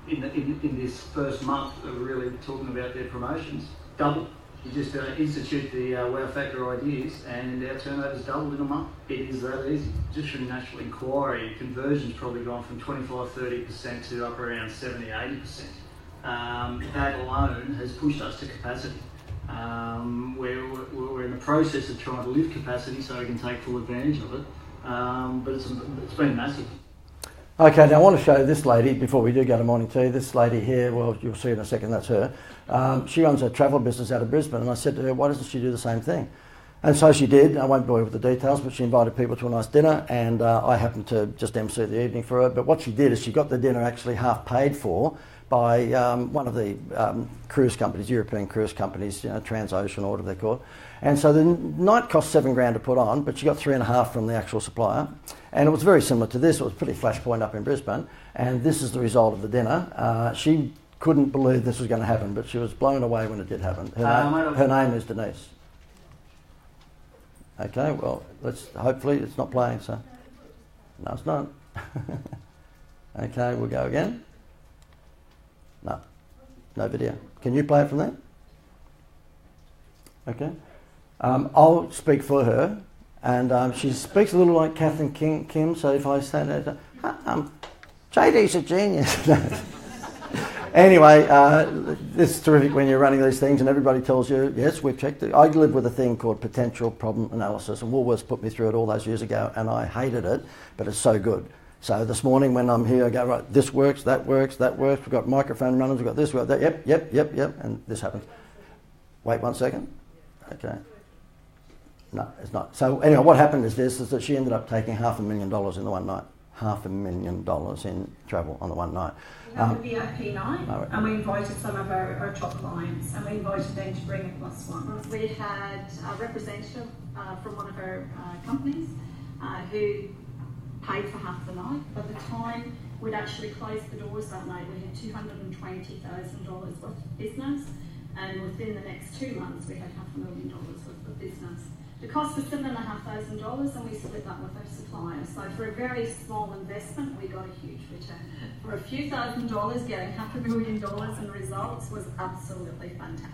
C: in this first month that we're really talking about their promotions, double. You just institute the wow factor ideas and our turnover's doubled in a month. It is that easy. Just from national inquiry, conversion's probably gone from 25-30% to up around 70-80%. That alone has pushed us to capacity. We're in the process of trying to lift capacity so we can take full advantage of it, but it's been massive.
A: Okay, now I want to show this lady before we do go to morning tea. This lady here, well, you'll see in a second, that's her. She runs a travel business out of Brisbane, and I said to her, why doesn't she do the same thing? And so she did. I won't bore you with the details, but she invited people to a nice dinner, and I happened to just MC the evening for her. But what she did is she got the dinner actually half paid for by one of the cruise companies, European cruise companies, Transocean or whatever they're called. And so the night cost $7,000 to put on, but she got 3.5 from the actual supplier. And it was very similar to this. It was a pretty flashpoint up in Brisbane. And this is the result of the dinner. She couldn't believe this was going to happen, but she was blown away when it did happen. Her name is Denise. Okay, well, hopefully it's not playing, so. No, it's not. Okay, we'll go again. No video. Can you play it from there? Okay. I'll speak for her, and she speaks a little like Catherine Kim, so if I say that, JD's a genius. Anyway, it's terrific when you're running these things and everybody tells you, yes, we've checked it. I live with a thing called potential problem analysis, and Woolworths put me through it all those years ago, and I hated it, but it's so good. So this morning when I'm here, I go, right, this works, that works, that works. We've got microphone runners, we've got this, we've got that, yep, and this happens. Wait 1 second. Okay. No, it's not. So anyway, what happened is that she ended up taking $500,000 in the one night. $500,000 in travel on the one night.
D: We had a VIP night, and we invited some of our top clients, and we invited them to bring a +1.
E: We had a representative from one of our companies who paid for half the night. By the time we'd actually closed the doors that night, we had $220,000 worth of business, and within the next 2 months, we had $500,000 worth of business. The cost was $7,500, and we split that with our suppliers. So for a very small investment, we got a huge return. For a few $1,000s, getting $500,000 in results was absolutely fantastic.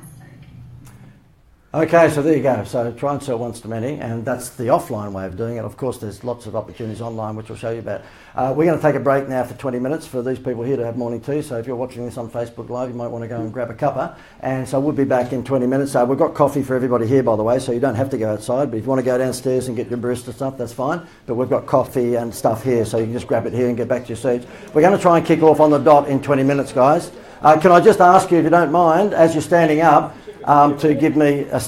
A: Okay, so there you go. So try and sell once to many, and that's the offline way of doing it. Of course, there's lots of opportunities online, which we'll show you about. We're going to take a break now for 20 minutes for these people here to have morning tea. So if you're watching this on Facebook Live, you might want to go and grab a cuppa. And so we'll be back in 20 minutes. We've got coffee for everybody here, by the way, so you don't have to go outside. But if you want to go downstairs and get your barista stuff, that's fine. But we've got coffee and stuff here, so you can just grab it here and get back to your seats. We're going to try and kick off on the dot in 20 minutes, guys. Can I just ask you, if you don't mind, as you're standing up, to give me a